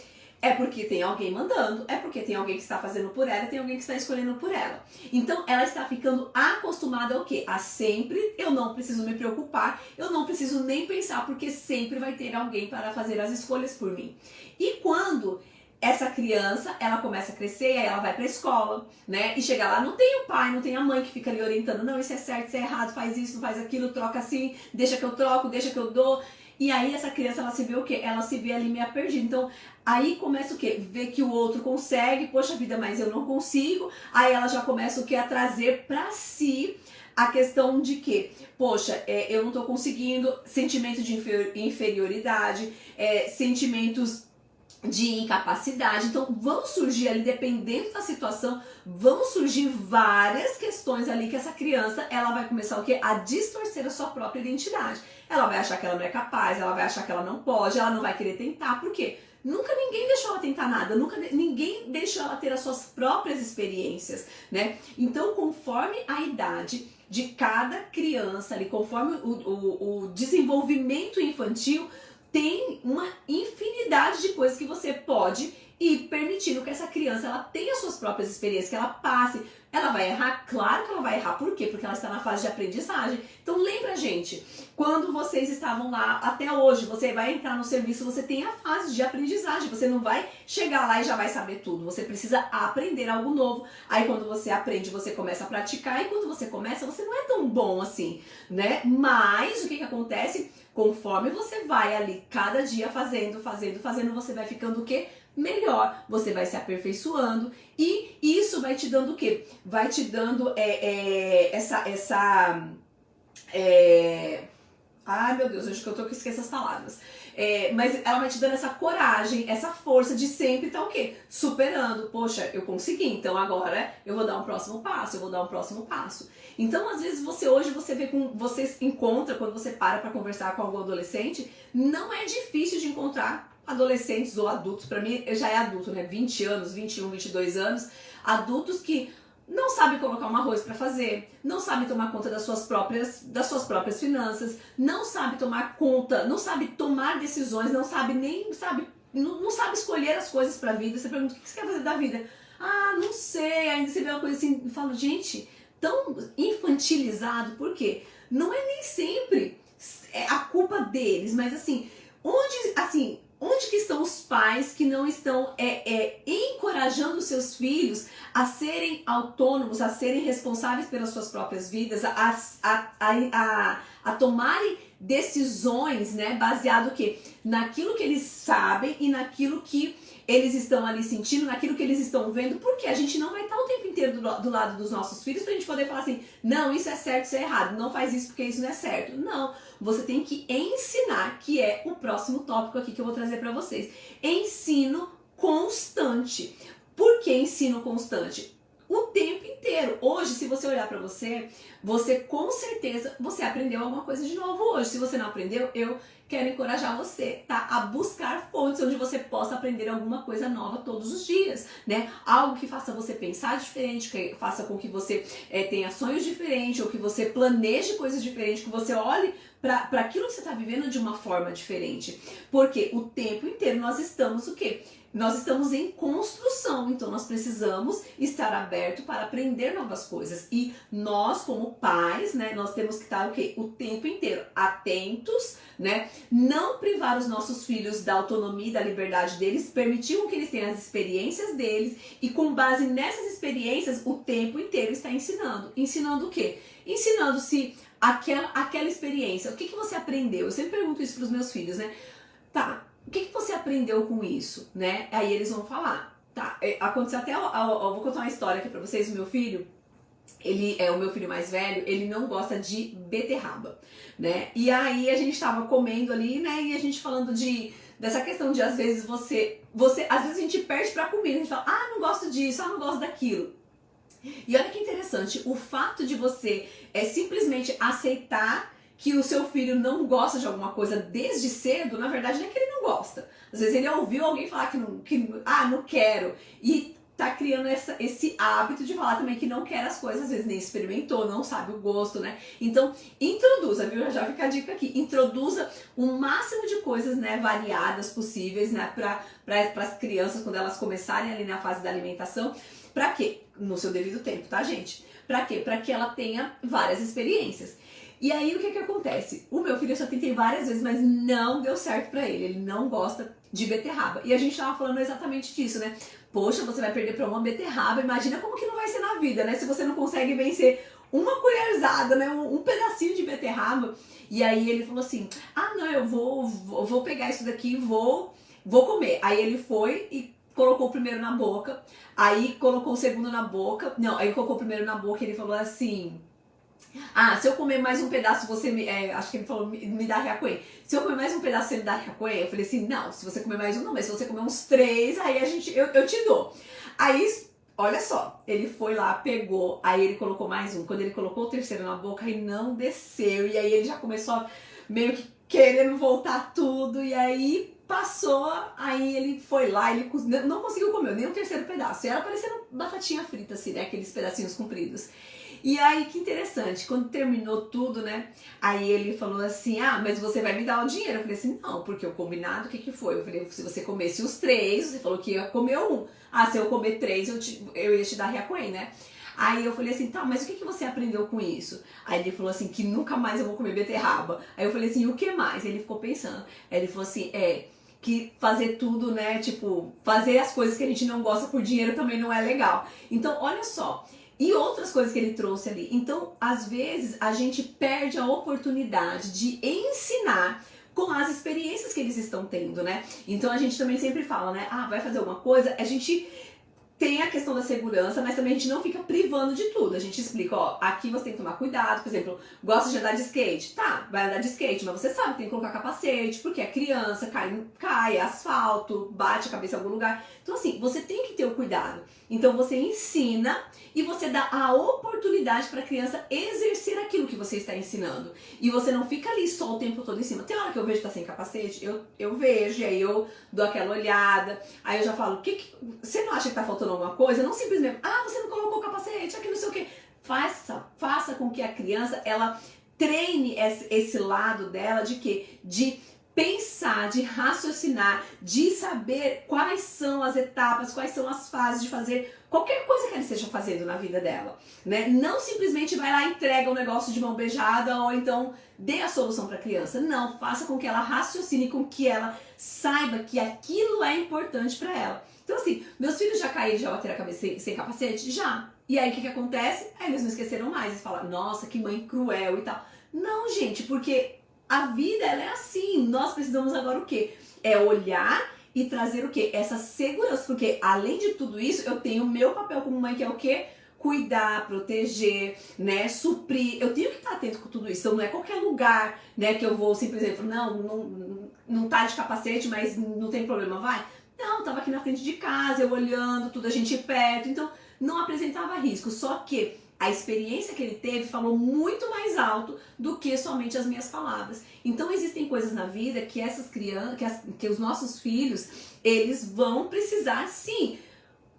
é porque tem alguém mandando, é porque tem alguém que está fazendo por ela, tem alguém que está escolhendo por ela. Então ela está ficando acostumada ao quê? A sempre, eu não preciso me preocupar, eu não preciso nem pensar, porque sempre vai ter alguém para fazer as escolhas por mim. E quando essa criança, ela começa a crescer, aí ela vai pra escola, né? E chega lá, não tem o pai, não tem a mãe que fica ali orientando, não, isso é certo, isso é errado, faz isso, não faz aquilo, troca assim, deixa que eu troco, deixa que eu dou. E aí essa criança, ela se vê o quê? Ela se vê ali meio perdida. Então, aí começa o quê? Ver que o outro consegue, poxa vida, mas eu não consigo. Aí ela já começa o quê? A trazer pra si a questão de que, poxa, eu não tô conseguindo, sentimento de inferioridade, sentimentos de incapacidade. Então vão surgir ali, dependendo da situação, vão surgir várias questões ali que essa criança, ela vai começar o quê? A distorcer a sua própria identidade. Ela vai achar que ela não é capaz, ela vai achar que ela não pode, ela não vai querer tentar. Por quê? Nunca ninguém deixou ela tentar nada, ninguém deixou ela ter as suas próprias experiências, né? Então, conforme a idade de cada criança ali, conforme o desenvolvimento infantil, tem uma infinidade de coisas que você pode ir permitindo que essa criança ela tenha suas próprias experiências, que ela passe. Ela vai errar? Claro que ela vai errar. Por quê? Porque ela está na fase de aprendizagem. Então lembra, gente, quando vocês estavam lá, até hoje, você vai entrar no serviço, você tem a fase de aprendizagem. Você não vai chegar lá e já vai saber tudo. Você precisa aprender algo novo. Aí quando você aprende, você começa a praticar. E quando você começa, você não é tão bom assim, né? Mas o que acontece? Conforme você vai ali, cada dia fazendo, você vai ficando o quê? Melhor, você vai se aperfeiçoando e isso vai te dando o quê? Vai te dando ai meu Deus, acho que eu tô que esqueço as palavras. Mas ela vai te dando essa coragem, essa força de sempre estar o quê? Superando. Poxa, eu consegui, então agora eu vou dar um próximo passo, Então, às vezes, você encontra, quando você para conversar com algum adolescente, não é difícil de encontrar adolescentes ou adultos, pra mim já é adulto, né? 20 anos, 21, 22 anos, adultos que não sabem colocar um arroz para fazer, não sabem tomar conta das suas próprias finanças, não sabem tomar conta, não sabem tomar decisões, não sabe escolher as coisas para a vida. Você pergunta, o que você quer fazer da vida? Ah, não sei, ainda você vê uma coisa assim, eu falo, gente, tão infantilizado, por quê? Não é nem sempre a culpa deles, mas assim, onde que estão os pais que não estão encorajando seus filhos a serem autônomos, a serem responsáveis pelas suas próprias vidas, a tomarem decisões, né, baseado que naquilo que eles sabem e naquilo que eles estão ali sentindo, naquilo que eles estão vendo, porque a gente não vai estar o tempo inteiro do lado dos nossos filhos pra gente poder falar assim, não, isso é certo, isso é errado, não faz isso porque isso não é certo. Não, você tem que ensinar, que é o próximo tópico aqui que eu vou trazer pra vocês. Ensino constante. Por que ensino constante? O tempo inteiro. Hoje, se você olhar pra você, você com certeza, você aprendeu alguma coisa de novo hoje. Se você não aprendeu, eu quero encorajar você, tá? A buscar fontes onde você possa aprender alguma coisa nova todos os dias, né? Algo que faça você pensar diferente, que faça com que você tenha sonhos diferentes, ou que você planeje coisas diferentes, que você olhe para aquilo que você está vivendo de uma forma diferente. Porque o tempo inteiro nós estamos o quê? Nós estamos em construção, então nós precisamos estar aberto para aprender novas coisas. E nós, como pais, né, nós temos que estar o quê? O tempo inteiro atentos, né? Não privar os nossos filhos da autonomia e da liberdade deles, permitir que eles tenham as experiências deles e com base nessas experiências, o tempo inteiro está ensinando. Ensinando o quê? Ensinando-se aquela experiência. O que você aprendeu? Eu sempre pergunto isso para os meus filhos, né? Tá. O que você aprendeu com isso, né? Aí eles vão falar, tá? Aconteceu até, eu vou contar uma história aqui pra vocês. O meu filho, ele é o meu filho mais velho, ele não gosta de beterraba, né? E aí a gente tava comendo ali, né? E a gente falando dessa questão de às vezes às vezes a gente perde pra comida, a gente fala, ah, não gosto disso, ah, não gosto daquilo. E olha que interessante, o fato de você simplesmente aceitar que o seu filho não gosta de alguma coisa desde cedo, na verdade não é que ele não gosta. Às vezes ele ouviu alguém falar não quero. E tá criando esse hábito de falar também que não quer as coisas, às vezes nem experimentou, não sabe o gosto, né? Então, introduza, viu? Já fica a dica aqui. Introduza o máximo de coisas, né, variadas possíveis, né, para as crianças quando elas começarem ali na fase da alimentação. Pra quê? No seu devido tempo, tá, gente? Pra quê? Pra que ela tenha várias experiências. E aí o que acontece? O meu filho eu já tentei várias vezes, mas não deu certo pra ele. Ele não gosta de beterraba. E a gente tava falando exatamente disso, né? Poxa, você vai perder pra uma beterraba. Imagina como que não vai ser na vida, né? Se você não consegue vencer uma colherzada, né? Um pedacinho de beterraba. E aí ele falou assim, ah, não, eu vou pegar isso daqui e vou comer. Aí ele foi e colocou o primeiro na boca. Aí colocou o segundo na boca. Não, aí colocou o primeiro na boca e ele falou assim... Ah, se eu comer mais um pedaço, você me... acho que ele falou, me dá riacuê. Se eu comer mais um pedaço, você me dá riacuê? Eu falei assim, não, se você comer mais um, não. Mas se você comer uns 3, aí eu te dou. Aí, olha só, ele foi lá, pegou, aí ele colocou mais um. Quando ele colocou o terceiro na boca, aí não desceu. E aí ele já começou meio que querendo voltar tudo. E aí passou, aí ele foi lá, ele não conseguiu comer nem o terceiro pedaço. E era parecendo batatinha frita, assim, né? Aqueles pedacinhos compridos. E aí, que interessante, quando terminou tudo, né, aí ele falou assim, ah, mas você vai me dar o dinheiro? Eu falei assim, não, porque o combinado, o que foi? Eu falei, se você comesse os 3, você falou que ia comer um. Ah, se eu comer 3, eu ia te dar riacuê, né? Aí eu falei assim, tá, mas o que você aprendeu com isso? Aí ele falou assim, que nunca mais eu vou comer beterraba. Aí eu falei assim, o que mais? Ele ficou pensando. Aí ele falou assim, que fazer tudo, né, tipo, fazer as coisas que a gente não gosta por dinheiro também não é legal. Então, olha só... E outras coisas que ele trouxe ali. Então, às vezes, a gente perde a oportunidade de ensinar com as experiências que eles estão tendo, né? Então, a gente também sempre fala, né? Ah, vai fazer alguma coisa, a gente tem a questão da segurança, mas também a gente não fica privando de tudo. A gente explica, ó, aqui você tem que tomar cuidado. Por exemplo, gosta de andar de skate? Tá, vai andar de skate, mas você sabe que tem que colocar capacete, porque é criança, cai asfalto, bate a cabeça em algum lugar. Então, assim, você tem que ter o cuidado. Então, você ensina e você dá a oportunidade para a criança exercer aquilo que você está ensinando. E você não fica ali só o tempo todo em cima. Tem hora que eu vejo que tá sem capacete, eu vejo, e aí eu dou aquela olhada, aí eu já falo, você não acha que tá faltando alguma coisa? Não simplesmente, ah, você não colocou o capacete, aqui não sei o quê. Faça com que a criança, ela treine esse lado dela de quê? De pensar, de raciocinar, de saber quais são as etapas, quais são as fases de fazer qualquer coisa que ela esteja fazendo na vida dela, né? Não simplesmente vai lá e entrega um negócio de mão beijada ou então dê a solução para a criança. Não, faça com que ela raciocine, com que ela saiba que aquilo é importante para ela. Então assim, meus filhos já caíram, já bateram a cabeça sem capacete? Já. E aí o que acontece? Aí eles não esqueceram mais, eles falam, nossa, que mãe cruel e tal. Não, gente, porque a vida ela é assim, nós precisamos agora o quê? É olhar e trazer o quê? Essa segurança, porque além de tudo isso, eu tenho o meu papel como mãe, que é o quê? Cuidar, proteger, né, suprir. Eu tenho que estar atento com tudo isso. Então não é qualquer lugar, né, que eu vou simplesmente, não tá de capacete, mas não tem problema, vai. Não, tava aqui na frente de casa, eu olhando, tudo a gente perto, então não apresentava risco. Só que a experiência que ele teve falou muito mais alto do que somente as minhas palavras. Então existem coisas na vida que essas crianças, que os nossos filhos, eles vão precisar sim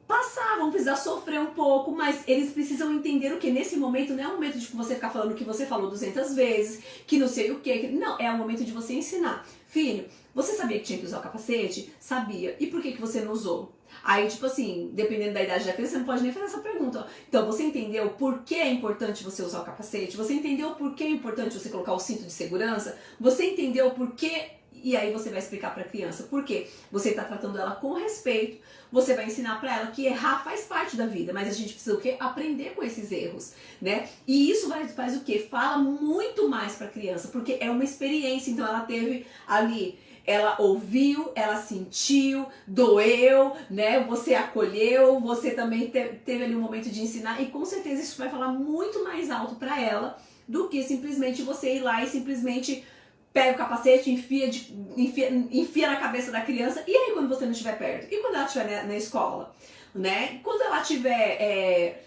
passar, vão precisar sofrer um pouco, mas eles precisam entender o que nesse momento não é o momento de você ficar falando o que você falou 200 vezes, que não sei o que, não, é o momento de você ensinar. Filho, você sabia que tinha que usar o capacete? Sabia. E por que você não usou? Aí, tipo assim, dependendo da idade da criança, você não pode nem fazer essa pergunta. Então, você entendeu por que é importante você usar o capacete? Você entendeu por que é importante você colocar o cinto de segurança? Você entendeu por que... E aí você vai explicar para a criança por quê. Você está tratando ela com respeito, você vai ensinar para ela que errar faz parte da vida, mas a gente precisa o quê? Aprender com esses erros, né? E isso faz o quê? Fala muito mais para a criança, porque é uma experiência, então ela teve ali... Ela ouviu, ela sentiu, doeu, né? Você acolheu, você também teve ali um momento de ensinar e com certeza isso vai falar muito mais alto para ela do que simplesmente você ir lá e simplesmente pega o capacete, enfia na cabeça da criança e aí quando você não estiver perto? E quando ela estiver na escola? Né? Quando ela estiver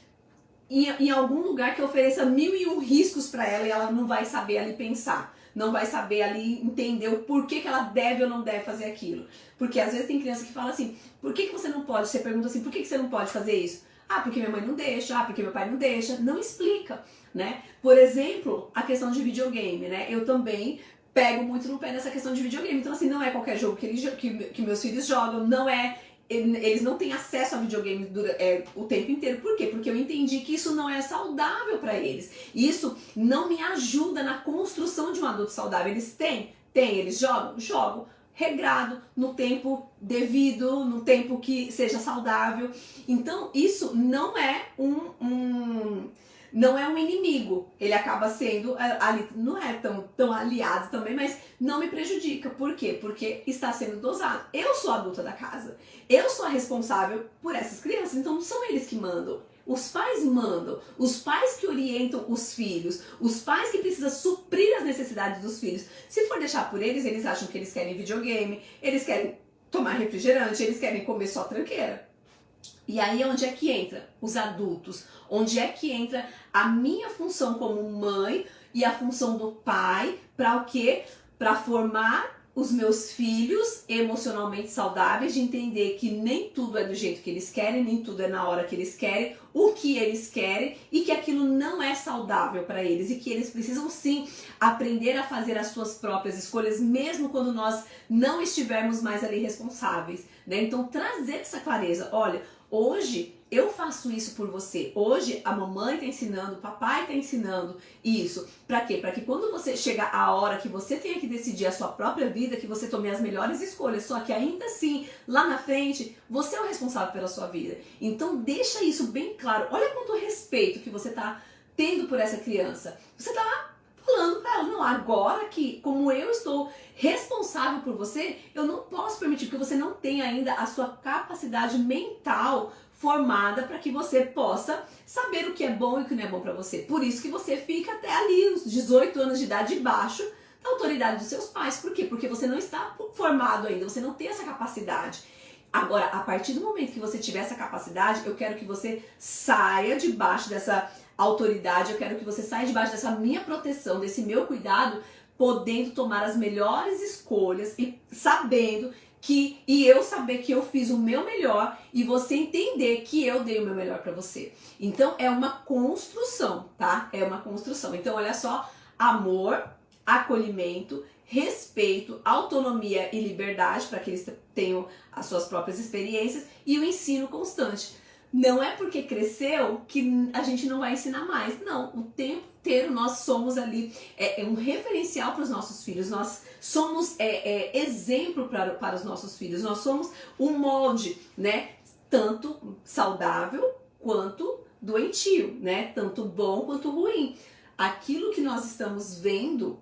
em algum lugar que ofereça 1001 riscos para ela e ela não vai saber ali pensar? Não vai saber ali entender o porquê que ela deve ou não deve fazer aquilo. Porque às vezes tem criança que fala assim, por que você não pode? Você pergunta assim, por que você não pode fazer isso? Ah, porque minha mãe não deixa, ah, porque meu pai não deixa. Não explica, né? Por exemplo, a questão de videogame, né? Eu também pego muito no pé nessa questão de videogame. Então assim, não é qualquer jogo que meus filhos jogam, não é... Eles não têm acesso a videogame o tempo inteiro. Por quê? Porque eu entendi que isso não é saudável para eles. Isso não me ajuda na construção de um adulto saudável. Eles eles jogam regrado, no tempo devido, no tempo que seja saudável. Então isso não é não é um inimigo, ele acaba sendo ali, não é tão aliado também, mas não me prejudica. Por quê? Porque está sendo dosado. Eu sou a adulta da casa, eu sou a responsável por essas crianças, então não são eles que mandam. Os pais mandam, os pais que orientam os filhos, os pais que precisam suprir as necessidades dos filhos. Se for deixar por eles, eles acham que eles querem videogame, eles querem tomar refrigerante, eles querem comer só tranqueira. E aí onde é que entra os adultos? Onde é que entra a minha função como mãe e a função do pai para o quê? Para formar os meus filhos emocionalmente saudáveis, de entender que nem tudo é do jeito que eles querem, nem tudo é na hora que eles querem, o que eles querem e que aquilo não é saudável para eles e que eles precisam sim aprender a fazer as suas próprias escolhas, mesmo quando nós não estivermos mais ali responsáveis, né? Então trazer essa clareza, olha, hoje eu faço isso por você. Hoje a mamãe está ensinando, o papai está ensinando isso. Para quê? Para que quando você chegar a hora que você tenha que decidir a sua própria vida, que você tome as melhores escolhas. Só que ainda assim, lá na frente, você é o responsável pela sua vida. Então deixa isso bem claro. Olha quanto respeito que você está tendo por essa criança. Você está falando para ela, não, agora que como eu estou responsável por você, eu não posso permitir que você não tenha ainda a sua capacidade mental formada para que você possa saber o que é bom e o que não é bom para você. Por isso que você fica até ali, os 18 anos de idade, debaixo da autoridade dos seus pais. Por quê? Porque você não está formado ainda, você não tem essa capacidade. Agora, a partir do momento que você tiver essa capacidade, eu quero que você saia debaixo dessa autoridade, eu quero que você saia debaixo dessa minha proteção, desse meu cuidado, podendo tomar as melhores escolhas e sabendo e eu saber que eu fiz o meu melhor e você entender que eu dei o meu melhor para você. Então é uma construção, tá? É uma construção. Então olha só, amor, acolhimento, respeito, autonomia e liberdade para que eles tenham as suas próprias experiências e o ensino constante. não é porque cresceu que a gente não vai ensinar mais. Não, o tempo inteiro nós somos ali um referencial para os nossos filhos. Nós somos exemplo para os nossos filhos. Nós somos um molde, né? Tanto saudável quanto doentio, né? Tanto bom quanto ruim. Aquilo que nós estamos vendo,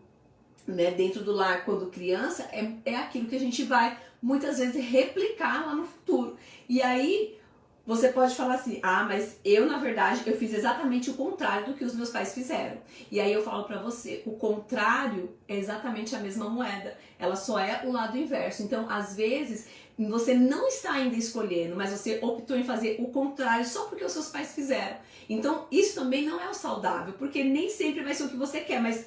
né, dentro do lar quando criança é aquilo que a gente vai muitas vezes replicar lá no futuro. E aí você pode falar assim, ah, mas eu na verdade eu fiz exatamente o contrário do que os meus pais fizeram. E aí eu falo pra você, o contrário é exatamente a mesma moeda, ela só é o lado inverso. Então às vezes você não está ainda escolhendo, mas você optou em fazer o contrário só porque os seus pais fizeram. Então isso também não é o saudável, porque nem sempre vai ser o que você quer, mas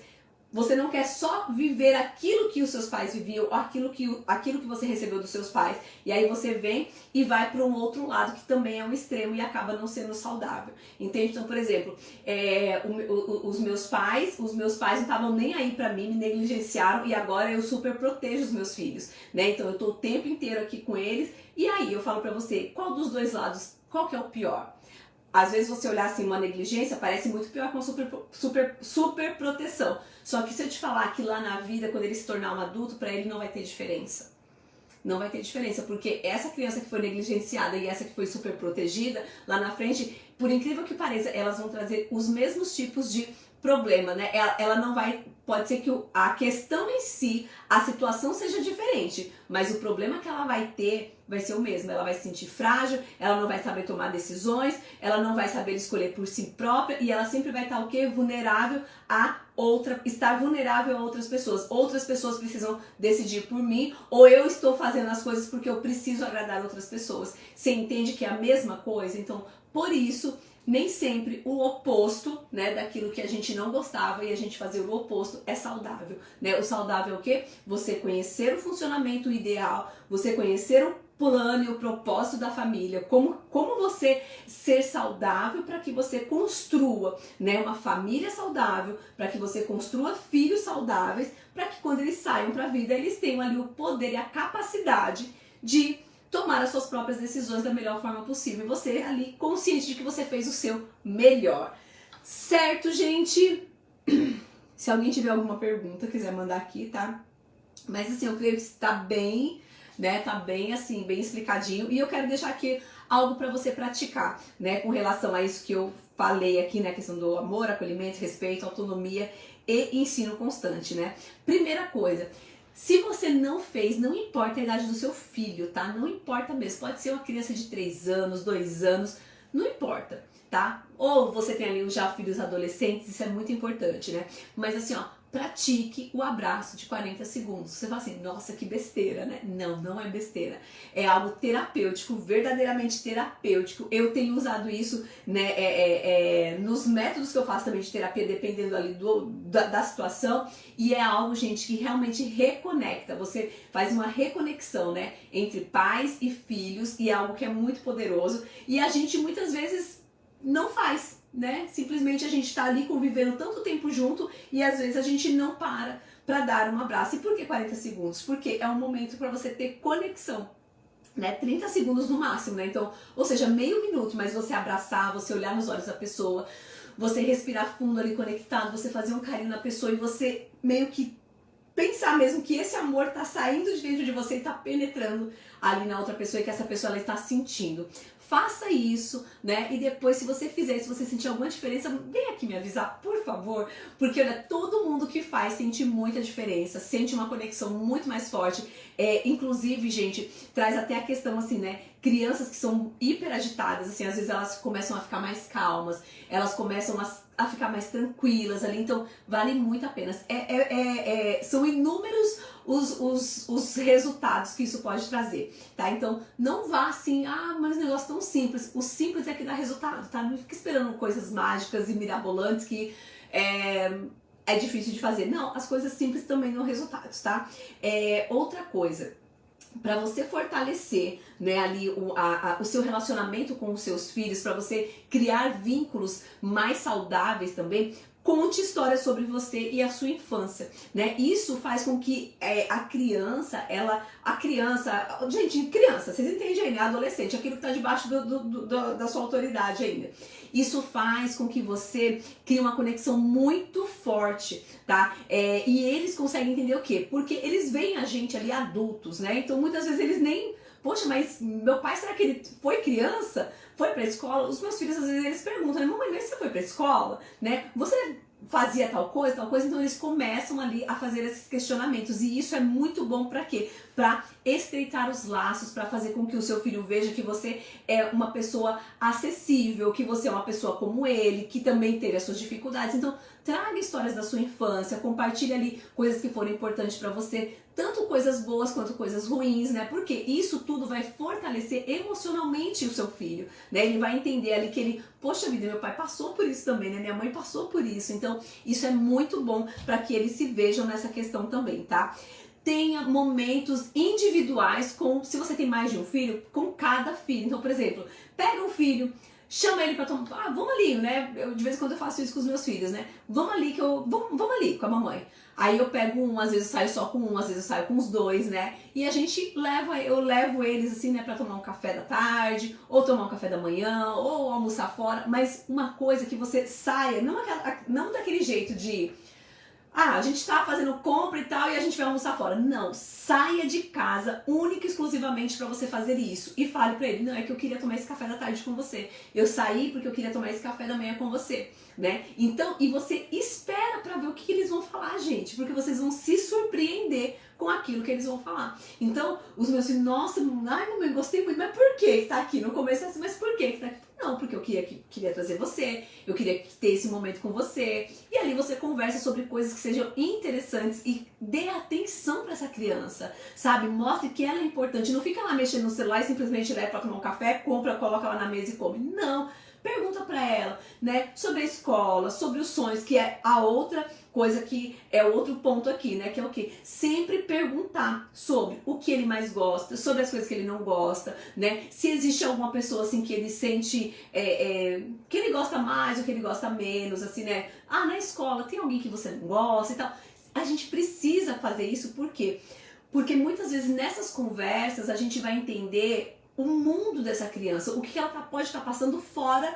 você não quer só viver aquilo que os seus pais viviam, ou aquilo que você recebeu dos seus pais. E aí você vem e vai para um outro lado que também é um extremo e acaba não sendo saudável. Entende? Então, por exemplo, os meus pais não estavam nem aí para mim, me negligenciaram e agora eu super protejo os meus filhos, né? Então eu tô o tempo inteiro aqui com eles. E aí eu falo para você, qual dos dois lados, qual que é o pior? Às vezes você olhar assim uma negligência parece muito pior que uma super proteção. Só que se eu te falar que lá na vida, quando ele se tornar um adulto, para ele não vai ter diferença. Não vai ter diferença, porque essa criança que foi negligenciada e essa que foi super protegida, lá na frente, por incrível que pareça, elas vão trazer os mesmos tipos de problema, né? Ela não vai... Pode ser que a questão em si, a situação seja diferente, mas o problema que ela vai ter vai ser o mesmo. Ela vai se sentir frágil, ela não vai saber tomar decisões, ela não vai saber escolher por si própria e ela sempre vai estar o quê? Estar vulnerável a outras pessoas. Outras pessoas precisam decidir por mim ou eu estou fazendo as coisas porque eu preciso agradar outras pessoas. Você entende que é a mesma coisa? Então, por isso... Nem sempre o oposto, né, daquilo que a gente não gostava e a gente fazer o oposto é saudável, né? O saudável é o quê? Você conhecer o funcionamento ideal, você conhecer o plano e o propósito da família, como você ser saudável para que você construa, né, uma família saudável, para que você construa filhos saudáveis, para que quando eles saiam para a vida, eles tenham ali o poder e a capacidade de tomar as suas próprias decisões da melhor forma possível. E você ali consciente de que você fez o seu melhor. Certo, gente? Se alguém tiver alguma pergunta, quiser mandar aqui, tá? Mas assim, eu creio que está bem, né? Tá bem assim, bem explicadinho. E eu quero deixar aqui algo para você praticar, né? Com relação a isso que eu falei aqui, né? A questão do amor, acolhimento, respeito, autonomia e ensino constante, né? Primeira coisa... Se você não fez, não importa a idade do seu filho, tá? Não importa mesmo. Pode ser uma criança de 3 anos, 2 anos, não importa, tá? Ou você tem ali já filhos adolescentes, isso é muito importante, né? Mas assim, ó, pratique o abraço de 40 segundos. Você fala assim, nossa, que besteira, né? Não, não é besteira. É algo terapêutico, verdadeiramente terapêutico. Eu tenho usado isso, né, nos métodos que eu faço também de terapia, dependendo ali da situação. E é algo, gente, que realmente reconecta. Você faz uma reconexão, né, entre pais e filhos. E é algo que é muito poderoso. E a gente muitas vezes não faz, né? Simplesmente a gente tá ali convivendo tanto tempo junto e às vezes a gente não para dar um abraço. E por que 40 segundos? Porque é um momento para você ter conexão, né? 30 segundos no máximo, né? Então, ou seja, meio minuto, mas você abraçar, você olhar nos olhos da pessoa, você respirar fundo ali conectado, você fazer um carinho na pessoa e você meio que pensar mesmo que esse amor tá saindo de dentro de você e tá penetrando ali na outra pessoa e que essa pessoa ela está sentindo. Faça isso, né? E depois, se você fizer, se você sentir alguma diferença, vem aqui me avisar, por favor. Porque, olha, todo mundo que faz sente muita diferença, sente uma conexão muito mais forte. Inclusive, gente, traz até a questão, assim, né? Crianças que são hiper agitadas, assim, às vezes elas começam a ficar mais calmas, elas começam a ficar mais tranquilas ali, então vale muito a pena. São inúmeros os resultados que isso pode trazer, tá? Então não vá assim, mas negócio tão simples. O simples é que dá resultado, tá? Não fica esperando coisas mágicas e mirabolantes que é difícil de fazer. Não, as coisas simples também dão resultados, tá? Outra coisa, para você fortalecer, né, ali o seu relacionamento com os seus filhos, para você criar vínculos mais saudáveis também, conte histórias sobre você e a sua infância, né? Isso faz com que gente, criança, vocês entendem aí, né? Adolescente, aquilo que tá debaixo da sua autoridade ainda. Isso faz com que você crie uma conexão muito forte, tá? E eles conseguem entender o quê? Porque eles veem a gente ali adultos, né? Então muitas vezes eles nem... Poxa, mas meu pai, será que ele foi criança? Foi pra escola? Os meus filhos, às vezes, eles perguntam, né? Mamãe, mas você foi pra escola? Né? Você fazia tal coisa? Então eles começam ali a fazer esses questionamentos. E isso é muito bom pra quê? Pra estreitar os laços, pra fazer com que o seu filho veja que você é uma pessoa acessível, que você é uma pessoa como ele, que também teve as suas dificuldades. Então, traga histórias da sua infância, compartilhe ali coisas que foram importantes pra você, tanto coisas boas quanto coisas ruins, né? Porque isso tudo vai fortalecer emocionalmente o seu filho, né? Ele vai entender ali que ele, poxa vida, meu pai passou por isso também, né? Minha mãe passou por isso. Então, isso é muito bom para que eles se vejam nessa questão também, tá? Tenha momentos individuais se você tem mais de um filho, com cada filho. Então, por exemplo, pega um filho, chama ele pra tomar, vamos ali, né? De vez em quando eu faço isso com os meus filhos, né? Vamos ali vamos ali com a mamãe. Aí eu pego às vezes eu saio só com às vezes eu saio com os dois, né? E eu levo eles assim, né, pra tomar um café da tarde, ou tomar um café da manhã, ou almoçar fora, mas uma coisa que você saia, não daquele jeito de a gente tá fazendo compra e tal e a gente vai almoçar fora. Não, saia de casa única e exclusivamente pra você fazer isso. E fale pra ele, não, é que eu queria tomar esse café da tarde com você. Eu saí porque eu queria tomar esse café da manhã com você, né? Então, e você espera pra ver o que eles vão falar, gente. Porque vocês vão se surpreender com aquilo que eles vão falar. Então, os meus filhos, nossa, ai mamãe, gostei muito, mas por que tá aqui? No começo assim, mas por que tá aqui? Não, porque eu queria trazer você, eu queria ter esse momento com você. E ali você conversa sobre coisas que sejam interessantes e dê atenção pra essa criança, sabe? Mostre que ela é importante. Não fica lá mexendo no celular e simplesmente leva pra tomar um café, compra, coloca lá na mesa e come. Não. Pergunta pra ela, né, sobre a escola, sobre os sonhos, que é a outra coisa que é outro ponto aqui, né, que é o quê? Sempre perguntar sobre o que ele mais gosta, sobre as coisas que ele não gosta, né, se existe alguma pessoa, assim, que ele sente que ele gosta mais ou que ele gosta menos, assim, né, na escola tem alguém que você não gosta e tal. A gente precisa fazer isso, por quê? Porque muitas vezes nessas conversas a gente vai entender o mundo dessa criança, o que ela pode estar passando fora,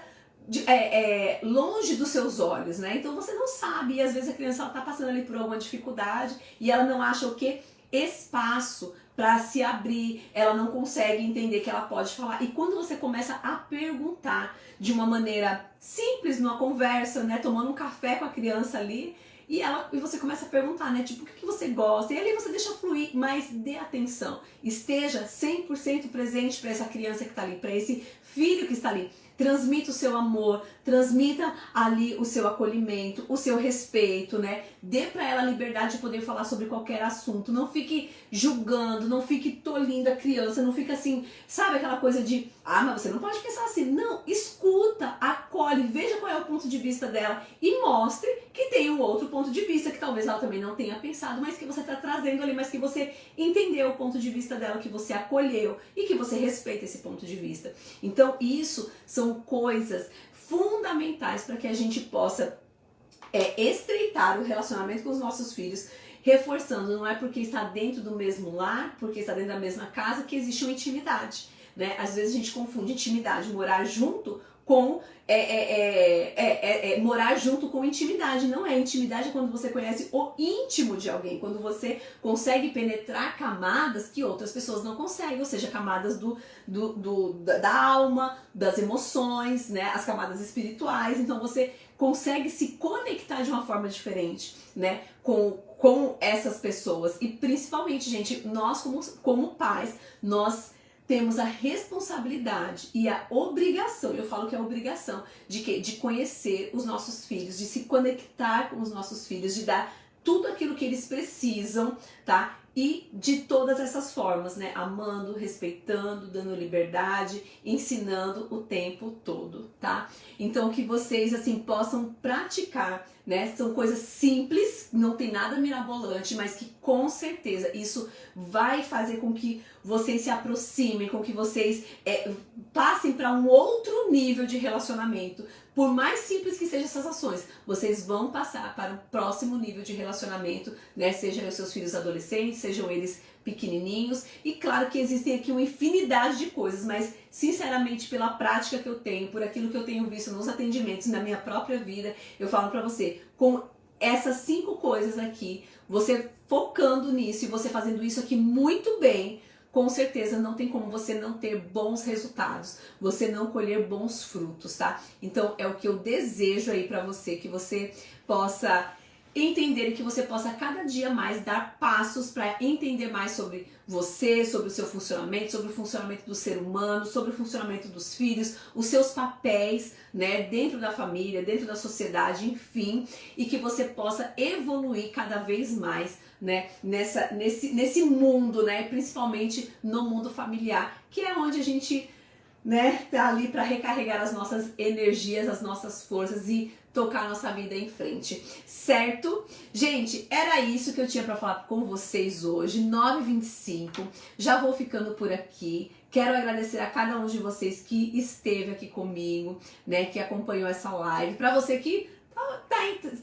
longe dos seus olhos, né? Então você não sabe, e às vezes a criança está passando ali por alguma dificuldade e ela não acha o quê? Espaço para se abrir, ela não consegue entender que ela pode falar. E quando você começa a perguntar de uma maneira simples, numa conversa, né? Tomando um café com a criança ali, e você começa a perguntar, né? Tipo, o que você gosta? E ali você deixa fluir, mas dê atenção. Esteja 100% presente para essa criança que está ali, para esse filho que está ali. Transmita o seu amor, transmita ali o seu acolhimento, o seu respeito, né? Dê pra ela a liberdade de poder falar sobre qualquer assunto. Não fique julgando, não fique tolindo a criança, não fica assim, sabe aquela coisa de, mas você não pode pensar assim. Não, escuta, acolhe, veja qual é o ponto de vista dela e mostre que tem um outro ponto de vista que talvez ela também não tenha pensado, mas que você tá trazendo ali, mas que você entendeu o ponto de vista dela, que você acolheu e que você respeita esse ponto de vista. Então, isso são coisas fundamentais para que a gente possa estreitar o relacionamento com os nossos filhos, reforçando, não é porque está dentro do mesmo lar, porque está dentro da mesma casa, que existe uma intimidade, né? Às vezes a gente confunde intimidade, morar junto com morar junto com intimidade. Não é intimidade quando você conhece o íntimo de alguém, quando você consegue penetrar camadas que outras pessoas não conseguem, ou seja, camadas da alma, das emoções, né, as camadas espirituais. Então você consegue se conectar de uma forma diferente, né, com essas pessoas. E principalmente, gente, nós como pais, nós temos a responsabilidade e a obrigação, eu falo que é a obrigação, de conhecer os nossos filhos, de se conectar com os nossos filhos, de dar tudo aquilo que eles precisam, tá? e de todas essas formas, né? Amando, respeitando, dando liberdade, ensinando o tempo todo, tá? Então que vocês assim possam praticar, né? São coisas simples, não tem nada mirabolante, mas que com certeza isso vai fazer com que vocês se aproximem, com que vocês passem para um outro nível de relacionamento. Por mais simples que sejam essas ações, vocês vão passar para o próximo nível de relacionamento, né? Sejam os seus filhos adolescentes, sejam eles pequenininhos. E claro que existem aqui uma infinidade de coisas, mas sinceramente pela prática que eu tenho, por aquilo que eu tenho visto nos atendimentos, na minha própria vida, eu falo para você, com essas 5 coisas aqui, você focando nisso e você fazendo isso aqui muito bem, com certeza não tem como você não ter bons resultados, você não colher bons frutos, tá? Então é o que eu desejo aí pra você, que você possa entender e que você possa cada dia mais dar passos para entender mais sobre você, sobre o seu funcionamento, sobre o funcionamento do ser humano, sobre o funcionamento dos filhos, os seus papéis, né, dentro da família, dentro da sociedade, enfim, e que você possa evoluir cada vez mais, né, nesse mundo, né, principalmente no mundo familiar, que é onde a gente, né, tá ali para recarregar as nossas energias, as nossas forças e tocar a nossa vida em frente, certo? Gente, era isso que eu tinha para falar com vocês hoje, 9h25, já vou ficando por aqui. Quero agradecer a cada um de vocês que esteve aqui comigo, né, que acompanhou essa live. Para você que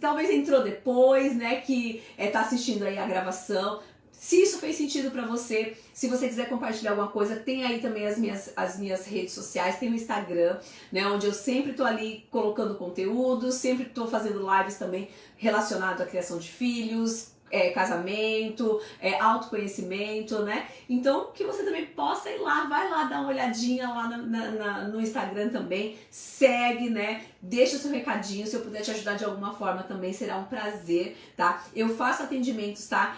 talvez entrou depois, né, que tá assistindo aí a gravação, se isso fez sentido pra você, se você quiser compartilhar alguma coisa, tem aí também as minhas redes sociais, tem o Instagram, né, onde eu sempre tô ali colocando conteúdo, sempre tô fazendo lives também relacionado à criação de filhos, casamento, autoconhecimento, né? Então que você também possa ir lá, vai lá dar uma olhadinha lá no Instagram também, segue, né? Deixa o seu recadinho, se eu puder te ajudar de alguma forma também será um prazer, tá? Eu faço atendimentos, tá?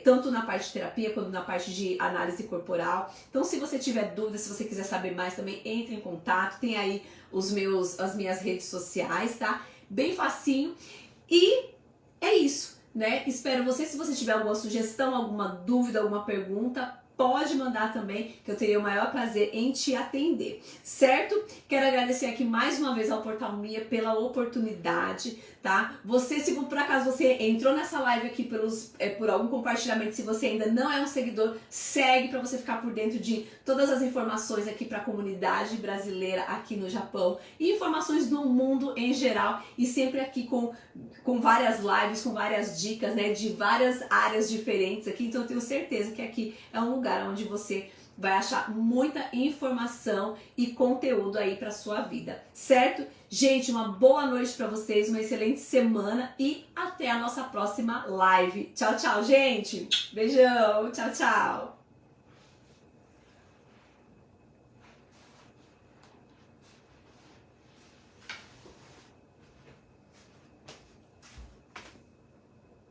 Tanto na parte de terapia quanto na parte de análise corporal. Então se você tiver dúvidas, se você quiser saber mais também, entre em contato, tem aí as minhas redes sociais, tá? Bem facinho. E é isso, né? Espero você. Se você tiver alguma sugestão, alguma dúvida, alguma pergunta, pode mandar também, que eu teria o maior prazer em te atender, certo? Quero agradecer aqui mais uma vez ao Portal Mia pela oportunidade, tá? Você, se por acaso você entrou nessa live aqui por algum compartilhamento, se você ainda não é um seguidor, segue para você ficar por dentro de todas as informações aqui para a comunidade brasileira aqui no Japão e informações do mundo em geral, e sempre aqui com várias lives, com várias dicas, né, de várias áreas diferentes aqui. Então eu tenho certeza que aqui é um lugar onde você vai achar muita informação e conteúdo aí para sua vida, certo? Gente, uma boa noite para vocês, uma excelente semana e até a nossa próxima live. Tchau, tchau, gente. Beijão. Tchau, tchau.